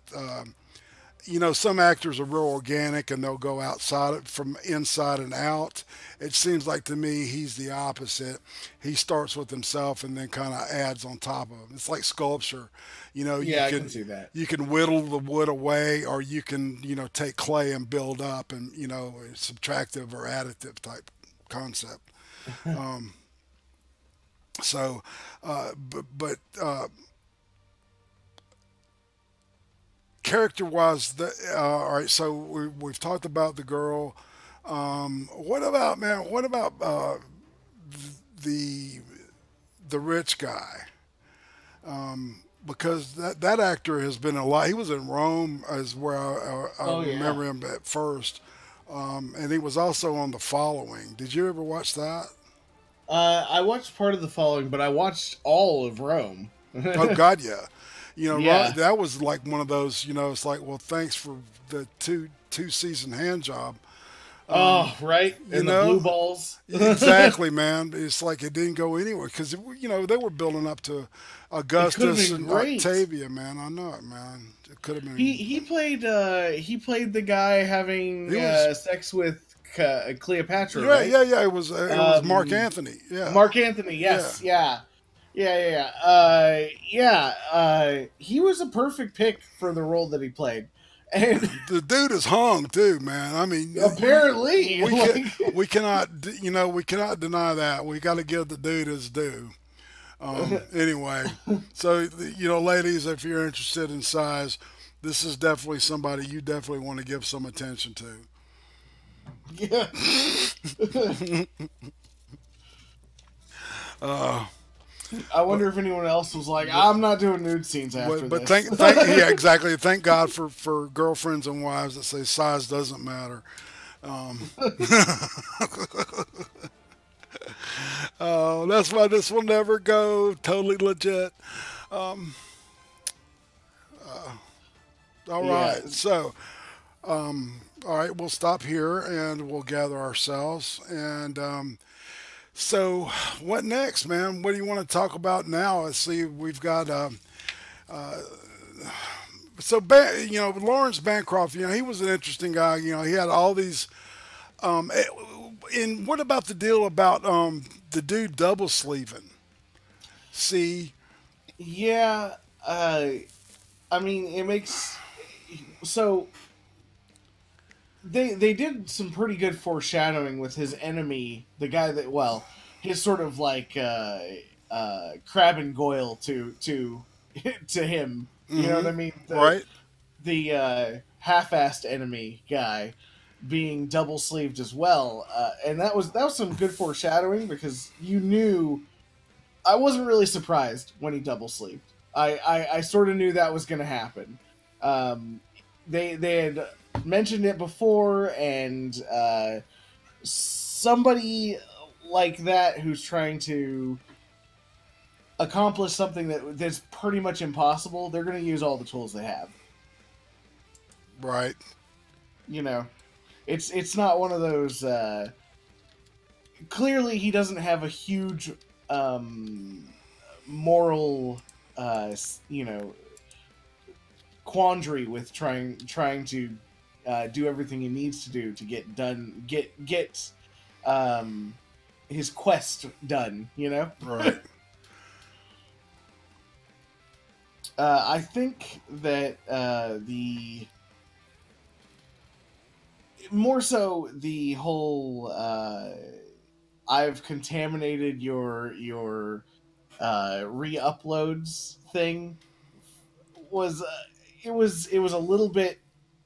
Some actors are real organic and they'll go outside it from inside and out. It seems like to me he's the opposite. He starts with himself and then kind of adds on top of it. It's like sculpture. Yeah, I can see that. You can whittle the wood away, or you can take clay and build up, and subtractive or additive type concept. Um, so, but character wise, all right. So we've talked about the girl. What about, man? What about the the rich guy? Because that actor has been a lot. He was in Rome, as where I Oh yeah. remember him at first, and he was also on The Following. Did you ever watch that? I watched part of The Following, but I watched all of Rome. Oh God, yeah. Yeah. That was like one of those. It's like, well, thanks for the two season hand job. Oh, right. You And the blue know, balls. exactly, man. It's like it didn't go anywhere because they were building up to It could have Augustus been and great. Octavia, man. I know it, man. It could have been. He played the guy having He was. sex with Cleopatra, Yeah, right? yeah, yeah. It was Mark Anthony. Yeah, Mark Anthony. yeah. Yes. Yeah. He was a perfect pick for the role that he played, and The dude is hung too, man. I mean, apparently, we like, we cannot we cannot deny that. We got to give the dude his due. Anyway, so ladies, if you're interested in size, this is definitely somebody you definitely want to give some attention to. yeah. Uh, I wonder if anyone else was like, I'm not doing nude scenes after but this. yeah, exactly. Thank God for girlfriends and wives that say size doesn't matter. Um, that's why this will never go. Totally legit. Um, all Yeah. right, so all right, we'll stop here and we'll gather ourselves. And so, what next, man? What do you want to talk about now? Let's see. We've got Lawrence Bancroft. He was an interesting guy. He had all these. And what about the deal about the dude double sleeving? See, Yeah. I mean, it makes so they did some pretty good foreshadowing with his enemy, the guy that his sort of like Crab and Goyle to to him. You know what I mean? right? The half-assed enemy guy being double sleeved as well, and that was some good foreshadowing because you knew. I wasn't really surprised when he double sleeved. I sort of knew that was going to happen. They had mentioned it before, and somebody like that who's trying to accomplish something that's pretty much impossible, they're going to use all the tools they have. Right. You know, it's not one of those clearly he doesn't have a huge moral, you know, quandary with trying to do everything he needs to do to get um, his quest done. You know, Right. I think that the more so the whole I've contaminated your re-uploads thing was it was a little bit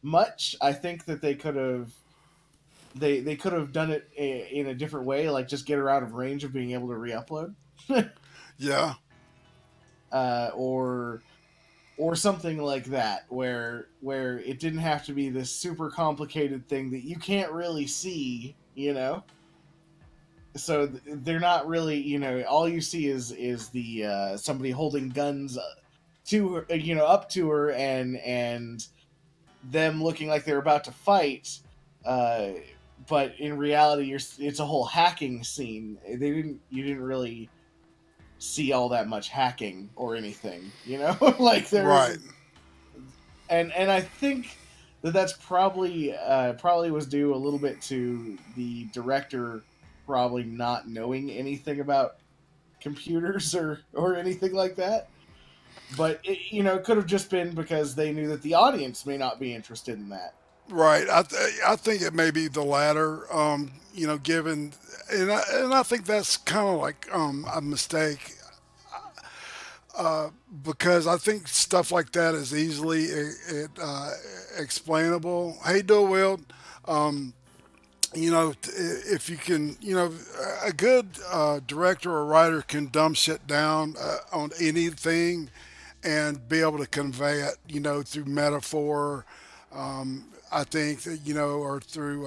much. I think that they could have done it in a different way, like just get her out of range of being able to re-upload, Yeah. or something like that, where it didn't have to be this super complicated thing that you can't really see, you know. So they're not really, you know, all you see is the somebody holding guns to her, you know, up to her, and them looking like they're about to fight, uh, but in reality, it's a whole hacking scene. You didn't really see all that much hacking or anything, you know. Like there Right. isn't, and I think that that's probably was due a little bit to the director probably not knowing anything about computers or anything like that. But you know, it could have just been because they knew that the audience may not be interested in that. Right. I think it may be the latter. You know, given, and I think that's kind of like a mistake, because I think stuff like that is easily explainable. Hey, Will, you know, if you can, you know, a good director or writer can dumb shit down on anything and be able to convey it, you know, through metaphor. I think that, you know, or through,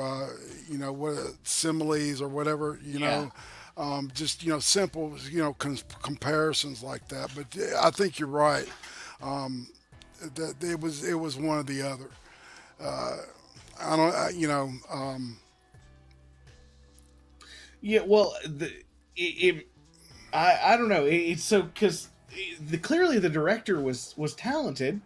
you know, what similes or whatever, you Yeah. know, just, you know, simple, you know, comparisons like that. But I think you're right. That it was one or the other. I don't, you know, Yeah, well, I don't know. It's so because clearly the director was talented,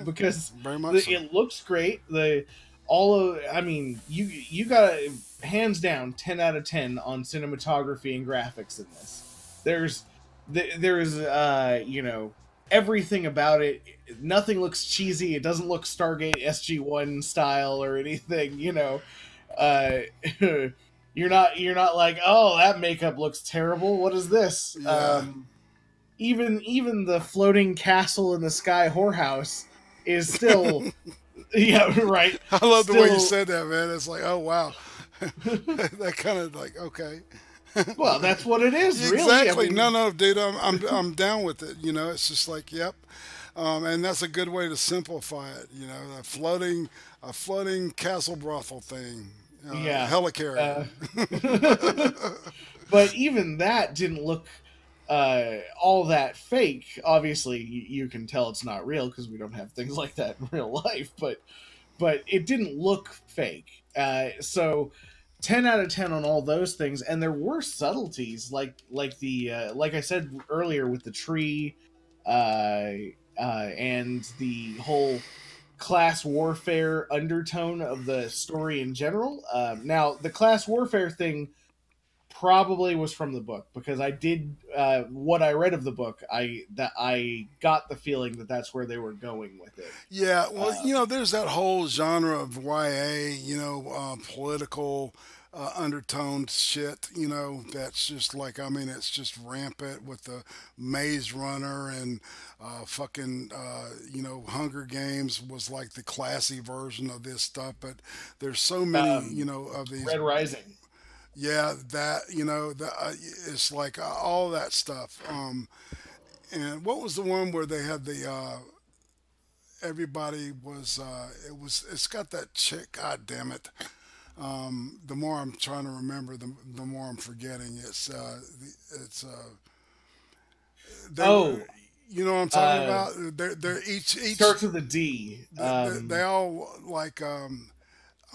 because very much so. it looks great. The all of I mean, you got hands down 10 out of 10 on cinematography and graphics in this. There's you know, everything about it. Nothing looks cheesy. It doesn't look Stargate SG-1 style or anything. You know, uh, you're not like, oh, that makeup looks terrible. What is this? Yeah. Even the floating castle in the sky whorehouse is still, yeah, right, I love the way you still. said that, man. It's like, oh wow, that kind of like okay. Well, that's what it is, really. I Exactly. No, mean, no, dude, I'm down with it. You know, it's just like, yep. And that's a good way to simplify it. You know, a floating castle brothel thing, yeah. helicarrier. Uh, but even that didn't look all that fake. Obviously, you can tell it's not real because we don't have things like that in real life. But it didn't look fake. So 10 out of 10 on all those things, and there were subtleties like the like I said earlier with the tree, and the whole class warfare undertone of the story in general. Now, the class warfare thing probably was from the book because I did what I read of the book. I got the feeling that that's where they were going with it. Yeah, well, you know, Um, there's that whole genre of YA, you know, political undertoned shit, you know, that's just like, I mean, it's just rampant with the Maze Runner and fucking, you know, Hunger Games was like the classy version of this stuff, but there's so many, you know, of these. Red Rising. Yeah, that, you know, it's like all that stuff. And what was the one where they had the everybody was it's got that chick, god damn it, the more I'm trying to remember, the more I'm forgetting. It's they were, Oh, you know what I'm talking uh, about. They're each starts with a D. they all like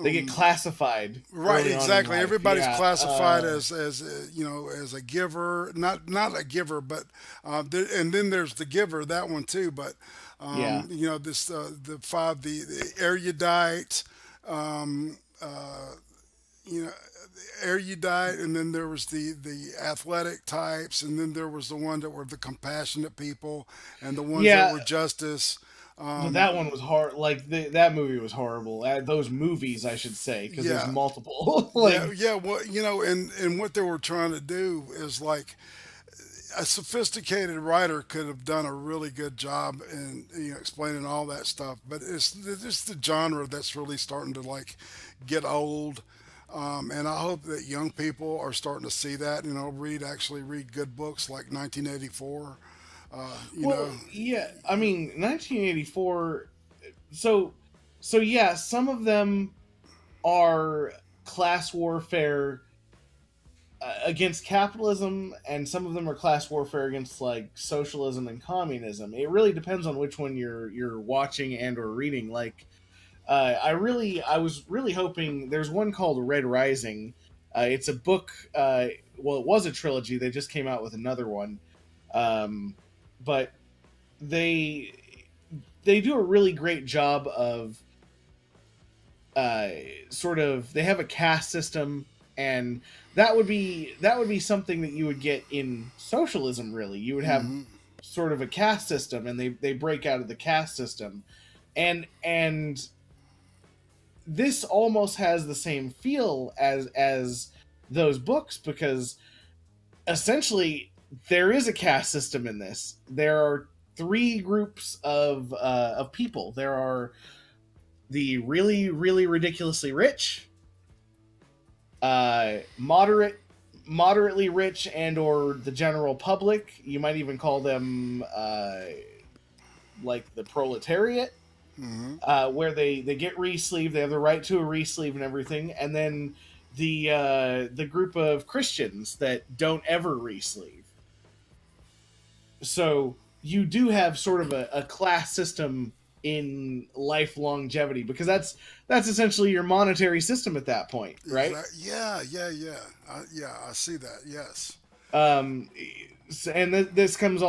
they get classified Right, early on in exactly. life. Everybody's Yeah, classified as as a giver, not a giver, but and then there's the giver, that one too. But yeah, this the five, the erudite, um, you know erudite, and then there was the athletic types, and then there was the one that were the compassionate people, and the ones that yeah. were justice. But that one was hard. Like that movie was horrible. Those movies, I should say, because there's Yeah, multiple. yeah, Like, yeah. Well, and what they were trying to do is like a sophisticated writer could have done a really good job in explaining all that stuff, but it's just the genre that's really starting to like get old. And I hope that young people are starting to see that. Actually read good books like 1984. You well, know, yeah. I mean, 1984. So, so yeah, some of them are class warfare against capitalism, and some of them are class warfare against like socialism and communism. It really depends on which one you're watching and or reading. Like, I was really hoping. There's one called Red Rising. It's a book. Well, it was a trilogy. They just came out with another one, but they they do a really great job of uh, sort of. They have a caste system, and that would be something that you would get in socialism. Really, you would have hmm sort of a caste system, and they break out of the caste system, and this almost has the same feel as those books, because essentially there is a caste system in this. There are three groups of people. There are the really really ridiculously rich, moderately rich, and or the general public. You might even call them like the proletariat, hmm where they get re-sleeved, they have the right to a re-sleeve and everything, and then the group of Christians that don't ever re-sleeve. So you do have sort of a class system in life longevity, because that's essentially your monetary system at that point, right? Exactly. Yeah, yeah, yeah. Yeah, I see that. Yes. Um, and this comes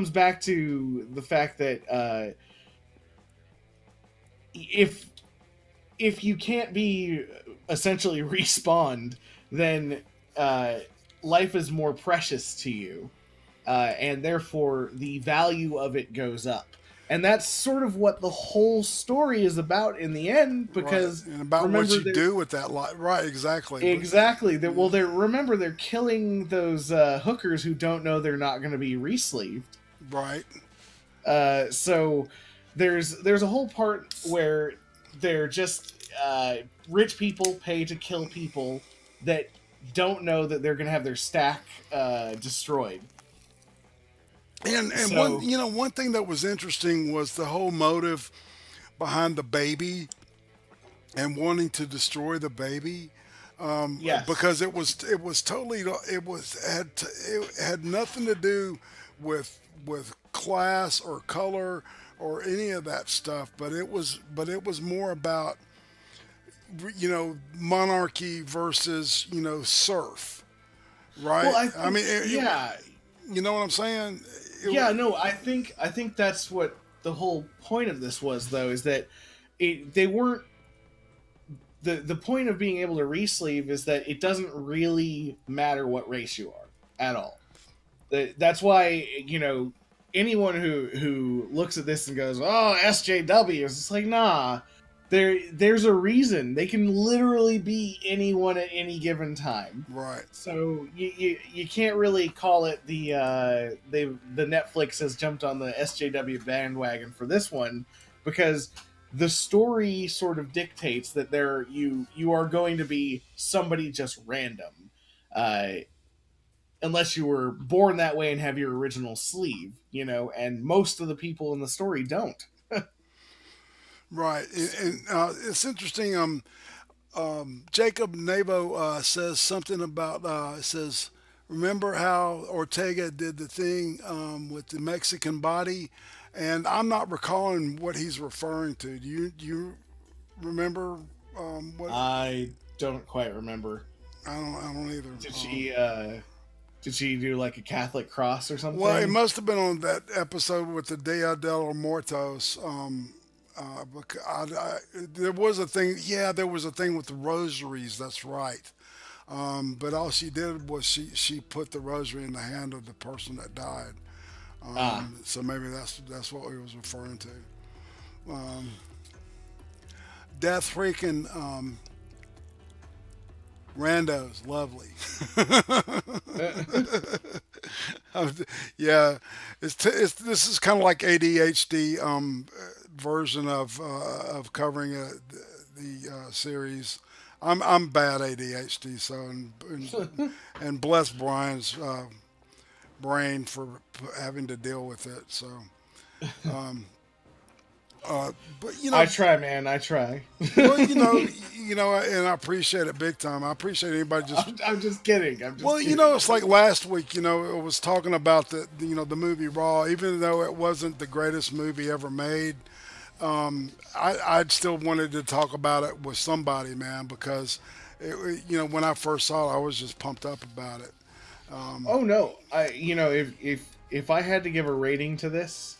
back to the fact that if if you can't be essentially respawned, then uh, life is more precious to you, and therefore the value of it goes up. And that's sort of what the whole story is about in the end, Right. because And about what remember you they're do with that life. Right, exactly. But exactly that. Well, they're remember they're killing those hookers who don't know they're not going to be re-sleeved. right. So there's a whole part where they're just rich people pay to kill people that don't know that they're going to have their stack destroyed. And one So one thing that was interesting was the whole motive behind the baby and wanting to destroy the baby, yes, because it was totally it had nothing to do with class or color or any of that stuff, but it was more about monarchy versus serf, right? well, I I think mean, yeah, you know what I'm saying? yeah, no, I think that's what the whole point of this was, though, is that they weren't the point of being able to re-sleeve is that it doesn't really matter what race you are at all. That's why anyone who looks at this and goes, "Oh, SJW," it's like, nah. There's a reason. They can literally be anyone at any given time. Right. So you can't really call it the Netflix has jumped on the SJW bandwagon for this one, because the story sort of dictates that you are going to be somebody just random, uh, unless you were born that way and have your original sleeve, and most of the people in the story don't. Right. And it's interesting. Jacob Navo says something about says, remember how Ortega did the thing with the Mexican body, and I'm not recalling what he's referring to. Do you remember What I don't quite remember. I don't either. Did she do like a Catholic cross or something? Well, it must have been on that episode with the Dia de los Muertos. There was a thing. Yeah, there was a thing with the rosaries. That's right. But all she did was she put the rosary in the hand of the person that died. So maybe that's what we was referring to. Um, Death freaking randos, lovely. Yeah, this is kind of like ADHD version of covering the series. I'm bad ADHD, so and bless Brian's brain for having to deal with it. So, um, but I try, man. I try. well, and I appreciate it big time. I appreciate anybody just. I'm just kidding. Well, kidding. It's like last week. It was talking about the movie Raw. Even though it wasn't the greatest movie ever made, I still wanted to talk about it with somebody, man, because when I first saw it, I was just pumped up about it. Oh no, if I had to give a rating to this,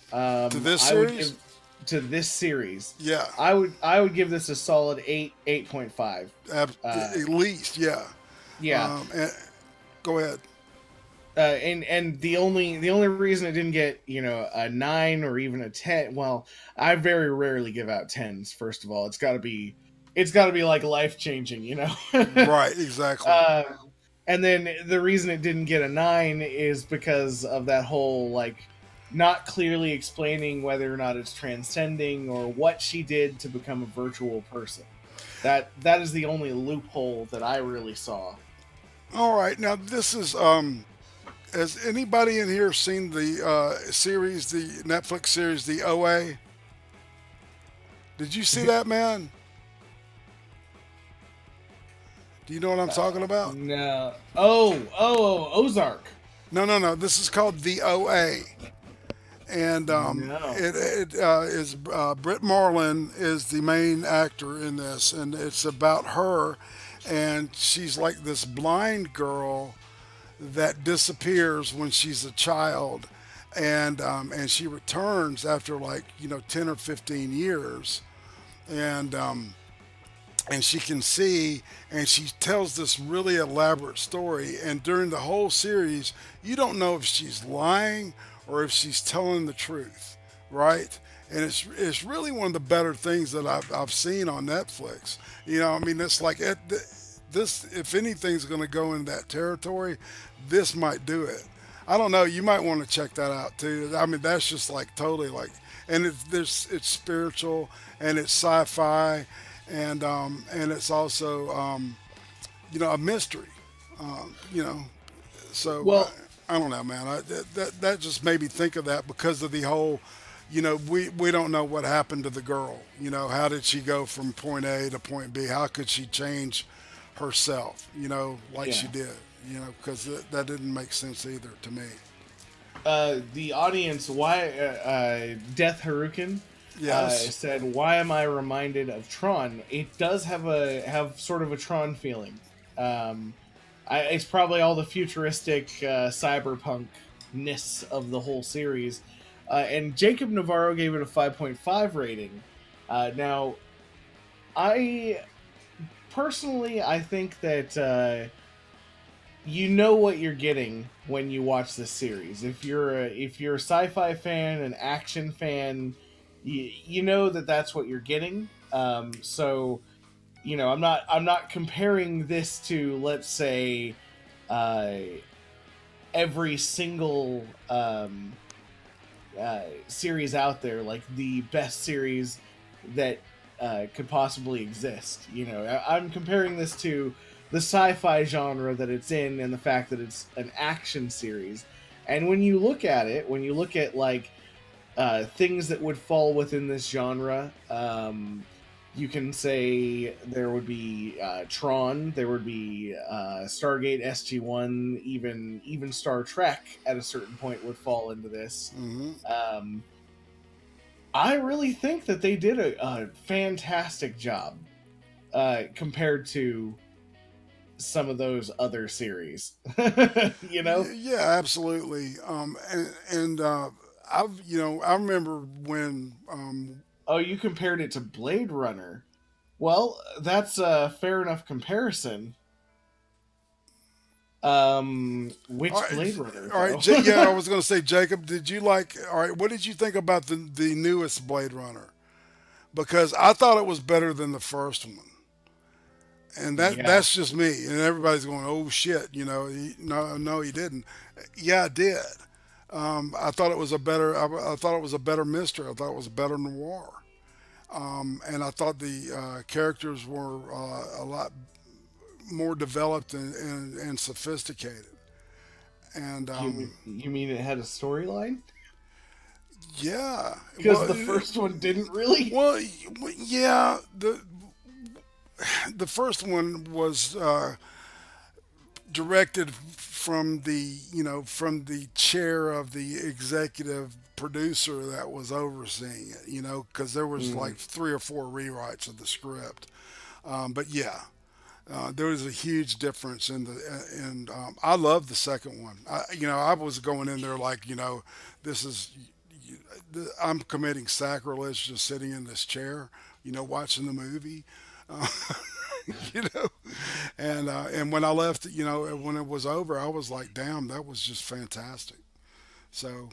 To this series? to this series, Yeah, I would give this a solid 8.5. at least, yeah. Yeah. And, go ahead. And the only reason it didn't get a 9 or even a 10, well, I very rarely give out 10s. First of all, it's got to be like life changing, Right, exactly. And then the reason it didn't get a 9 is because of that whole not clearly explaining whether or not it's transcending or what she did to become a virtual person. That is the only loophole that I really saw. All right, now this is has anybody in here seen the series, the Netflix series, the OA? Did you see that, man? Do you know what I'm talking about? No. Oh, Ozark. No. This is called the OA, and No. it is Britt Marlin is the main actor in this, and it's about her, and she's like this blind girl that disappears when she's a child, and she returns after 10 or 15 years, and she can see, and she tells this really elaborate story, and during the whole series you don't know if she's lying or if she's telling the truth, right? And it's really one of the better things that I've seen on Netflix. It's like this, if anything's going to go in that territory, this might do it. I don't know, you might want to check that out too. That's just totally and it's spiritual, and it's sci-fi, and it's also a mystery, so Well, I don't know, man. That just made me think of that because of the whole, we don't know what happened to the girl. How did she go from point A to point B? How could she change herself, she did, because that didn't make sense either to me. The audience, why Death Harukin Yes. said, "Why am I reminded of Tron?" It does have sort of a Tron feeling. It's probably all the futuristic cyberpunk-ness of the whole series. And Jacob Navarro gave it a 5.5 rating. Now, I think that you know what you're getting when you watch this series. If you're a sci-fi fan, an action fan, you know that that's what you're getting. So, I'm not comparing this to, let's say, every single series out there, like the best series that could possibly exist. I'm comparing this to the sci-fi genre that it's in, and the fact that it's an action series. And when you look at it, things that would fall within this genre, you can say there would be Tron, there would be Stargate SG-1, even Star Trek at a certain point would fall into this. Mm-hmm. I really think that they did a fantastic job. compared to some of those other series. You know? Yeah, absolutely. I remember when Oh, you compared it to Blade Runner. Well, that's a fair enough comparison. all Which Blade right, Runner all right, though? Yeah, I was going to say, Jacob, did you like? All right, what did you think about the newest Blade Runner? Because I thought it was better than the first one, and Yeah, that's just me. And everybody's going, "Oh shit," no, no, he didn't. Yeah, I did. I thought it was a better. I thought it was a better mystery. I thought it was a better noir. And I thought the characters were a lot more developed and sophisticated. And you mean it had a storyline? yeah, Because the first one didn't really. well, yeah. The first one was directed from the chair of the executive producer that was overseeing it. Because there was like 3 or 4 rewrites of the script. But yeah, there was a huge difference in and I love the second one. I was going in there like, this is I'm committing sacrilege just sitting in this chair, watching the movie. Uh, you know, and when I left, when it was over, I was like, damn, that was just fantastic. So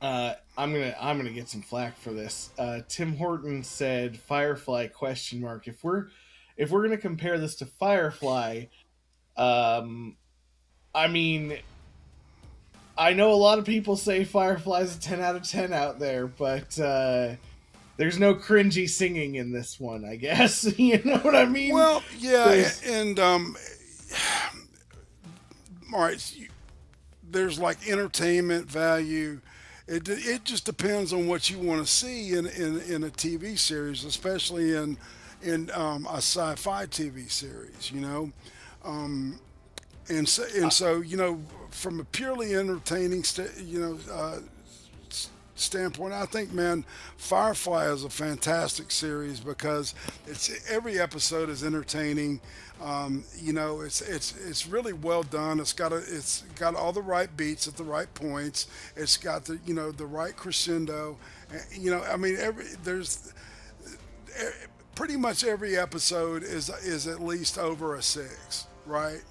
I'm gonna get some flack for this. Tim Horton said Firefly question mark. If we're gonna compare this to Firefly, um, I mean, I know a lot of people say Firefly's a 10 out of 10 out there, but there's no cringy singing in this one, I guess. You know what I mean? well, yeah, There's and all right, there's like entertainment value. It just depends on what you want to see in a TV series, especially in a sci-fi TV series. And so from a purely entertaining standpoint, I think, man, Firefly is a fantastic series because every episode is entertaining. It's really well done. It's got all the right beats at the right points. It's got the right crescendo. I mean, e- pretty much every episode is at least over a 6, right?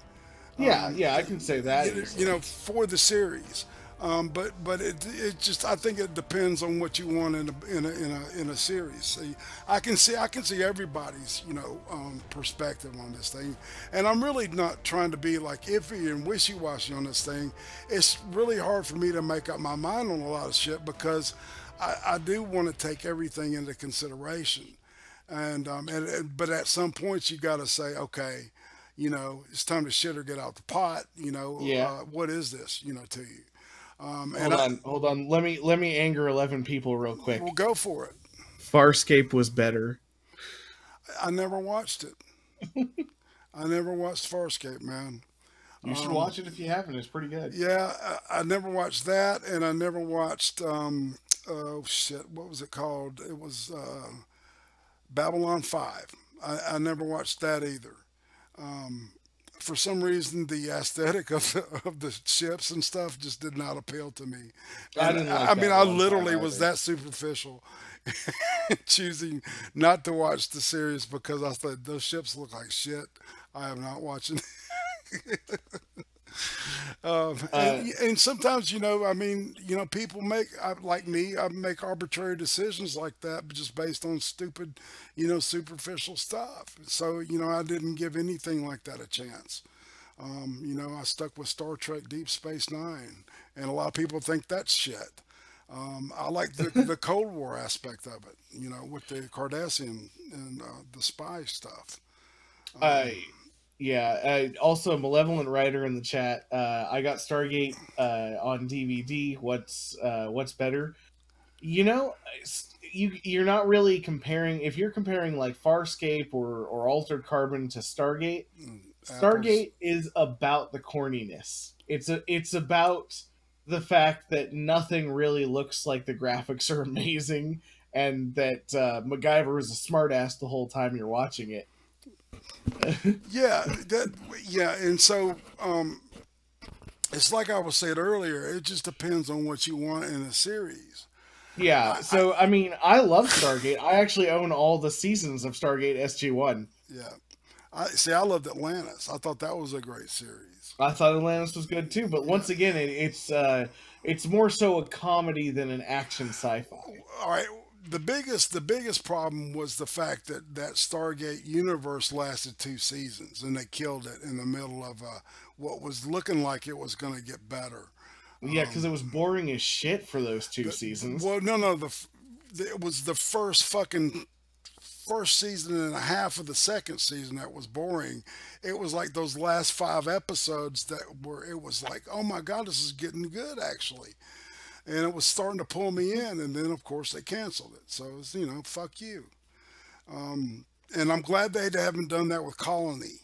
yeah, yeah, I can say that easily. For the series. But it just, I think it depends on what you want in a series. See, I can see everybody's perspective on this thing, and I'm really not trying to be like iffy and wishy washy on this thing. It's really hard for me to make up my mind on a lot of shit because I do want to take everything into consideration, but at some points you got to say, okay, it's time to shit or get out the pot. Yeah. What is this, to you? Hold on. Let me anger 11 people real quick. We'll go for it. Farscape was better. I never watched it. I never watched Farscape, man. You should watch it if you haven't. It's pretty good. Yeah, I never watched that, and I never watched. Oh shit, what was it called? It was Babylon 5. I never watched that either. For some reason, the aesthetic of the ships and stuff just did not appeal to me. I And didn't like I mean, I Babylon 5 literally was either. that superficial, choosing not to watch the series because I thought those ships look like shit. I am not watching. Uh, And sometimes, I mean, people like me, I make arbitrary decisions like that, but just based on stupid, superficial stuff. So, I didn't give anything like that a chance. I stuck with Star Trek Deep Space Nine, and a lot of people think that's shit. I like the Cold War aspect of it, with the Cardassian and the spy stuff. uh, yeah. Also, Malevolent Writer in the chat. I got Stargate on DVD. What's better? You know, you're not really comparing. If you're comparing like Farscape or Altered Carbon to Stargate, Apples. Stargate is about the corniness. It's about the fact that nothing really looks like the graphics are amazing, and that MacGyver was a smartass the whole time you're watching it. Yeah, that yeah, and so it's like I was said earlier. It just depends on what you want in a series. Yeah, I so I mean, I love Stargate. I actually own all the seasons of Stargate SG-1. yeah, I see. I loved Atlantis. I thought that was a great series. I thought Atlantis was good too, but Yeah. once again, it's more so a comedy than an action sci-fi. All right. The biggest problem was the fact that that Stargate universe lasted 2 seasons, and they killed it in the middle of what was looking like it was going to get better. Yeah, because it was boring as shit for those two The, seasons. well, no, it was the first season and a half of the second season that was boring. It was like those last 5 episodes that were. It was like, oh my god, this is getting good actually, and it was starting to pull me in. And then of course they canceled it. So it's fuck you. And I'm glad they haven't done that with Colony.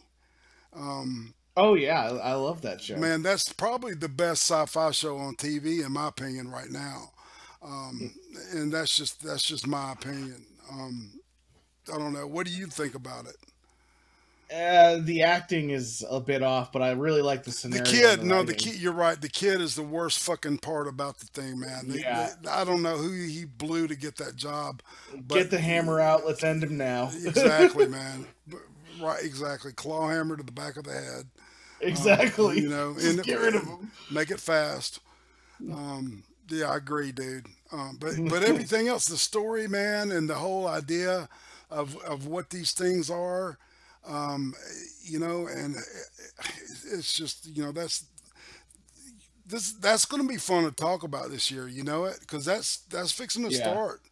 Oh yeah, I love that show. Man, that's probably the best sci-fi show on TV in my opinion right now. And that's just my opinion. I don't know. What do you think about it? The acting is a bit off, but I really like the The scenario and kid, the no, the writing. kid. You're right. The kid is the worst fucking part about the thing, man. Yeah, I don't know who he blew to get that job, but get the hammer out. Let's end him now. exactly, man. Right, exactly. Claw hammer to the back of the head. Exactly. And Just get rid of him. make it fast. Yeah, I agree, dude. But everything else, the story, man, and the whole idea of what these things are, um, and it's just that's going to be fun to talk about this year. You know it because that's fixing to Yeah. start.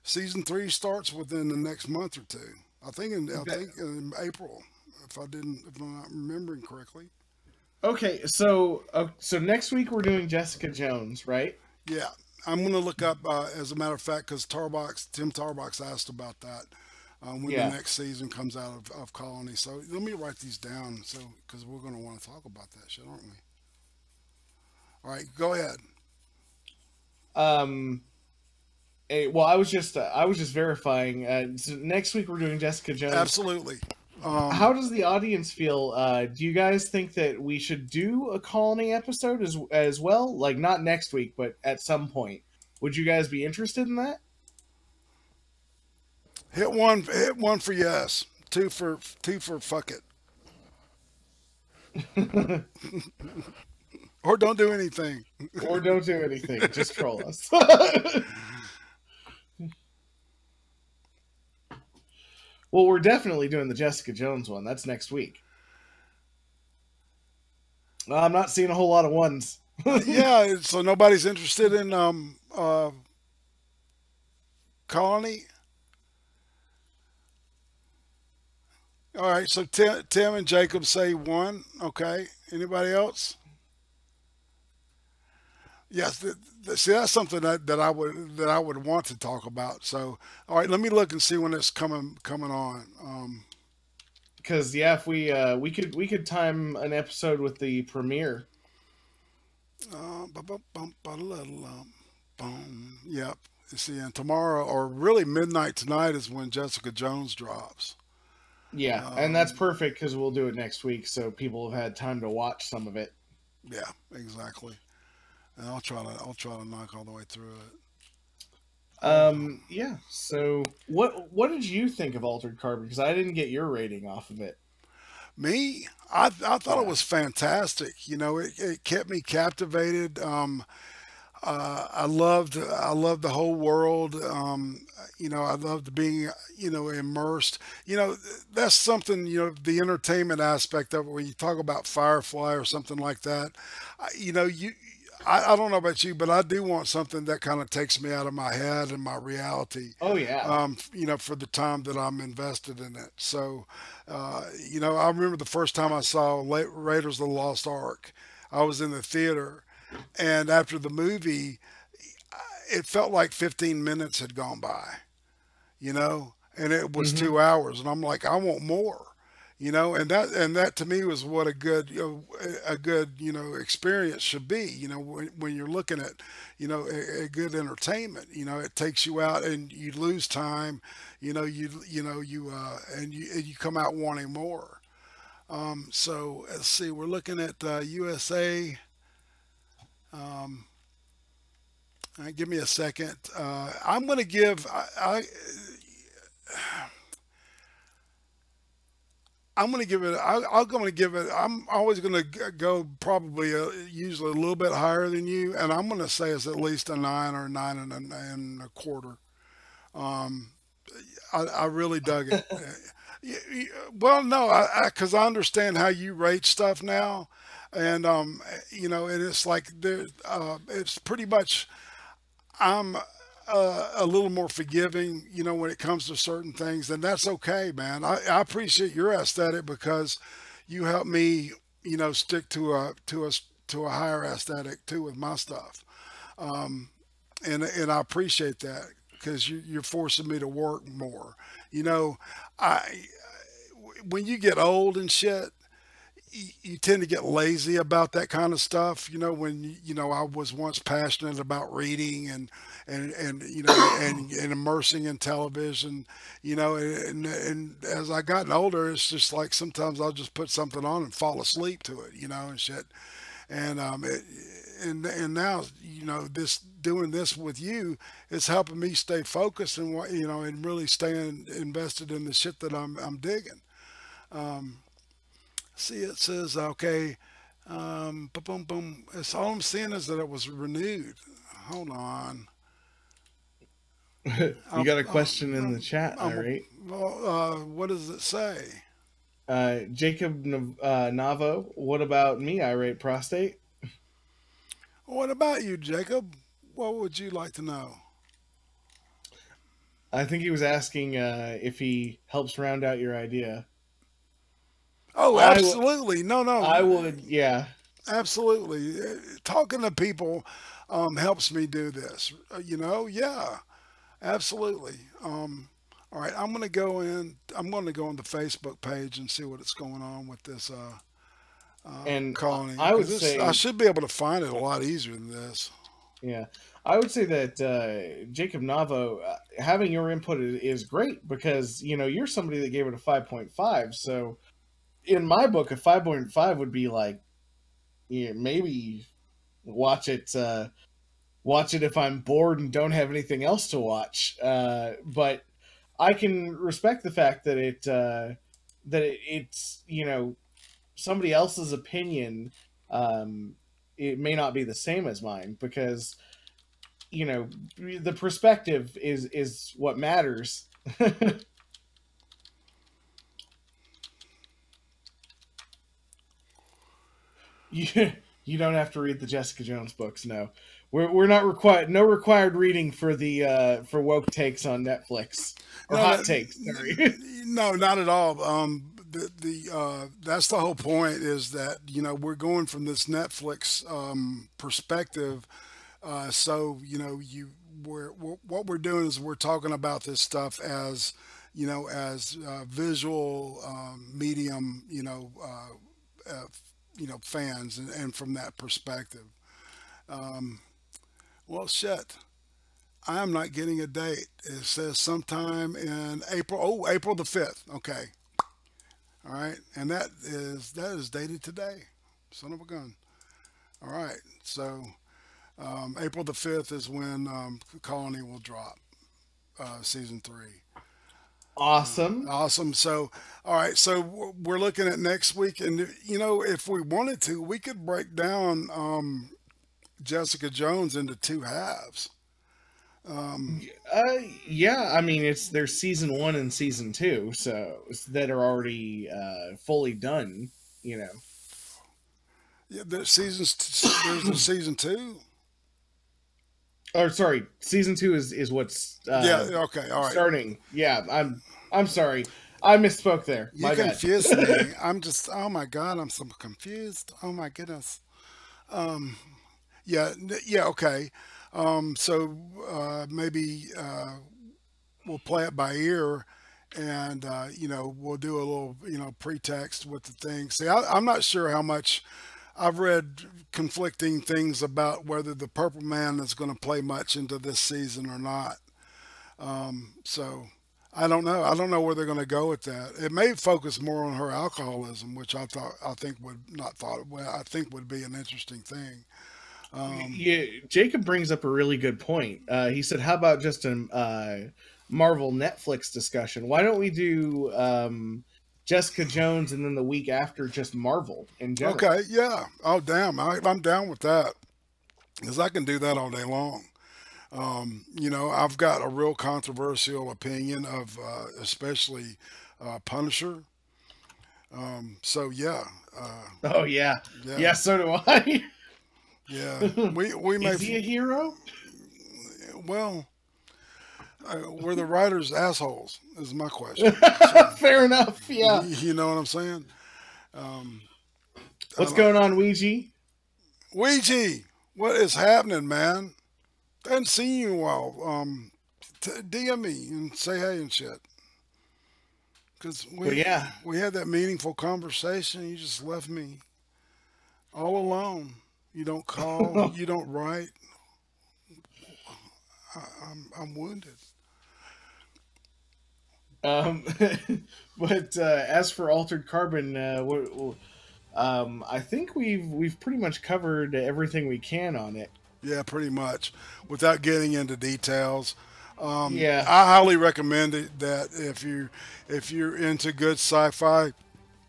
Season 3 starts within the next month or two. I That- think in April, if I'm not remembering correctly. Okay, so next week we're doing Jessica Jones, right? Yeah, I'm going to look up as a matter of fact because Tim Tarbox asked about that when the Yeah. next season comes out of Colony. So let me write these down because we're going to want to talk about that shit, aren't we? All right, go ahead. Um. Well, I was just verifying. So next week we're doing Jessica Jones. Absolutely. How does the audience feel? Do you guys think that we should do a Colony episode as well? Like not next week, but at some point. Would you guys be interested in that? Hit one for yes, two for fuck it, or don't do anything. Or don't do anything. Just troll us. Well, we're definitely doing the Jessica Jones one. That's next week. I'm not seeing a whole lot of ones. Yeah, so nobody's interested in Colony. All right, so Tim and Jacob say one. Okay, anybody else? Yes, see that's something that I would want to talk about. So, all right, let me look and see when it's coming on. Because yeah, if we could time an episode with the premiere. Boom. Yep. You see, and tomorrow or really midnight tonight is when Jessica Jones drops. Yeah, and that's perfect because we'll do it next week, so people have had time to watch some of it. Yeah, exactly. And I'll try to knock all the way through it. Yeah. So what did you think of Altered Carbon? Because I didn't get your rating off of it. Me, I thought it Yeah. was fantastic. It kept me captivated. I loved the whole world. I loved being immersed. That's something. The entertainment aspect of it. When you talk about Firefly or something like that, I- you know you. I don't know about you, but I do want something that kind of takes me out of my head and my reality. Oh yeah. For the time that I'm invested in it. So, I remember the first time I saw Raiders of the Lost Ark. I was in the theater, and after the movie, it felt like 15 minutes had gone by, and it was Hmm. 2 hours, and I'm like, I want more. and that to me was what a good a good experience should be. When you're looking at a good entertainment, it takes you out and you lose time, you come out wanting more. So let's see, we're looking at USA. Um, Give me a second. I'm going to give. I'm going to give it. I'm going to give it. I'm always going to go probably usually a little bit higher than you, and I'm going to say it's at least a 9 or a 9 and a quarter. Um, I really dug it. Well, no, because I understand how you rate stuff now, and and it's like there. It's pretty much. I'm a little more forgiving, when it comes to certain things, and that's okay, man. I appreciate your aesthetic because you help me, stick to a higher aesthetic too with my stuff, and I appreciate that because you're forcing me to work more. You know, I when you get old and shit, you tend to get lazy about that kind of stuff. When I was once passionate about reading and and immersing in television. And as I gotten older, it's just like sometimes I'll just put something on and fall asleep to it, and shit. And and now this doing this with you is helping me stay focused and and really staying invested in the shit that I'm digging. Um, See, it says, okay, boom, boom, boom. It's all I'm seeing is that it was renewed. Hold on. You I'm, got a I'm, question in the chat, I'm, Irate. well, what does it say? Jacob Navo, what about me, Irate Prostate? What about you, Jacob? What would you like to know? I think he was asking if he helps round out your idea. Oh, I, w- absolutely. No, no, I would, yeah. absolutely. Talking to people helps me do this. Yeah, absolutely. All right, I'm going to go in. I'm going to go on the Facebook page and see what it's going on with this And colony I would because this I say, should be able to find it a lot easier than this. yeah, I would say that Jacob Navo, having your input is great because, you're somebody that gave it a 5.5. So in my book, a 5.5 would be like, maybe watch it. Watch it if I'm bored and don't have anything else to watch. But I can respect the fact that it's somebody else's opinion. It may not be the same as mine because the perspective is what matters. you you don't have to read the Jessica Jones books. No, we're not required. No required reading for woke takes on Netflix or No, hot takes. Sorry. no, not at all. That's the whole point is that we're going from this Netflix perspective. So what we're doing is we're talking about this stuff as as visual medium fans and from that perspective. Um, well, shit. I am not getting a date. It says sometime in April. Oh, April the 5th. Okay. All right. And that is dated today. Son of a gun. All right. So April the 5th is when Colony will drop season 3. Awesome. Awesome. So, all right. So we're looking at next week. And, if we wanted to, we could break down Jessica Jones into two halves. Um, Yeah, I mean there's season 1 and season 2, so that are already fully done. You know. yeah, there's a season 2. Or sorry, season 2 is what's Yeah. Okay. All right. starting. Yeah, I'm sorry, I misspoke there. You My bad. confused me. I'm just, oh my God, I'm so confused. Oh my goodness. Um, yeah, yeah, okay. So maybe we'll play it by ear and we'll do a little pretext with the thing. See, I'm not sure how much. I've read conflicting things about whether the Purple Man is going to play much into this season or not. So I don't know. I don't know where they're going to go with that. It may focus more on her alcoholism, which I think would not thought well, I think would be an interesting thing. Yeah, Jacob brings up a really good point. He said, "How about just a Marvel Netflix discussion? Why don't we do Jessica Jones and then the week after just Marvel in general?" Okay, yeah. Oh, damn. I'm down with that because I can do that all day long. I've got a real controversial opinion of especially Punisher. So yeah, Oh yeah, yeah, yeah. So do I. yeah. We may Is he a hero? well. Were the writers assholes? Is my question. So, Fair enough. Yeah. you know what I'm saying? Um, What's going on, Ouija? Ouija, what is happening, man? I haven't seen you in a while. DM me and say hey and shit. Because But yeah, we had that meaningful conversation. You just left me all alone. You don't call. You don't write. I'm wounded. um, but as for Altered Carbon, I think we've pretty much covered everything we can on it. Yeah, pretty much. Without getting into details, Yeah. I highly recommend it. That if you're into good sci-fi,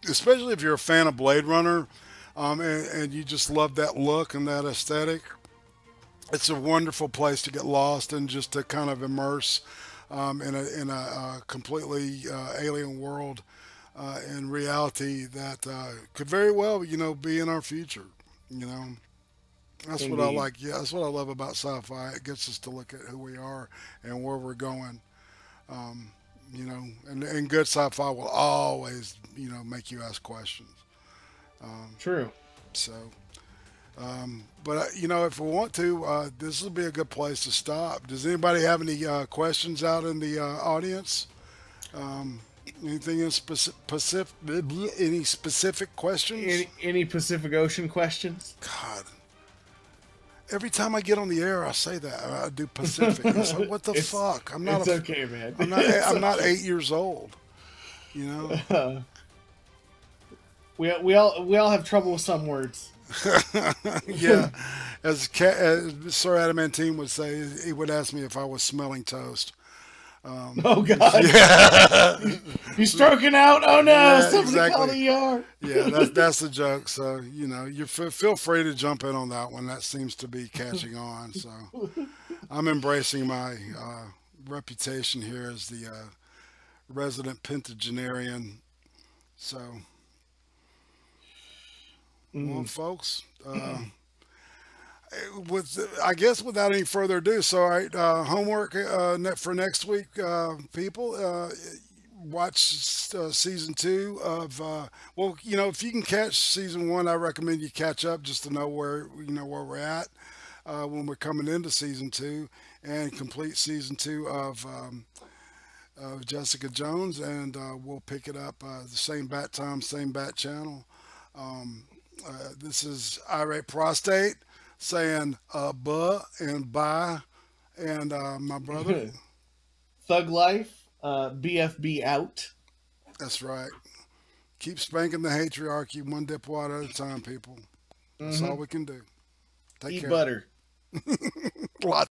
especially if you're a fan of Blade Runner, and you just love that look and that aesthetic, it's a wonderful place to get lost and just to kind of immerse in a completely alien world in reality that could very well be in our future. You know. That's what I Indeed. like. Yeah, that's what I love about sci-fi. It gets us to look at who we are and where we're going. Um, and good sci-fi will always, make you ask questions. Um, True. so, but if we want to, this will be a good place to stop. Does anybody have any questions out in the audience? Um, anything in specific? Any specific questions? Any Pacific Ocean questions? God, every time I get on the air, I say that I do Pacific. It's like, what the fuck? I'm not. It's okay, man. I'm not. It's I'm not okay. 8 years old. You know. We all have trouble with some words. Yeah. As Sir Adamantine would say, he would ask me if I was smelling toast. Oh God, Yeah. you stroking out? Oh no, Yeah. somebody call the Exactly. ER. Yeah. That's the joke. So you feel free to jump in on that one. That seems to be catching on. So I'm embracing my reputation here as the resident pentagenarian. So, well, Mm. folks, with I guess without any further ado, so all right, homework for next week, people. Watch season two of well, if you can catch season one, I recommend you catch up just to know where we're at when we're coming into season two and complete season two of Jessica Jones, and we'll pick it up the same bat time, same bat channel. Um, this is IRATE Prostate saying buh and bye, and my brother. Thug life. BFB out. That's right. Keep spanking the patriarchy one dipwad at a time, people. That's all Hmm. we can do. Take Eat care. butter. Lots.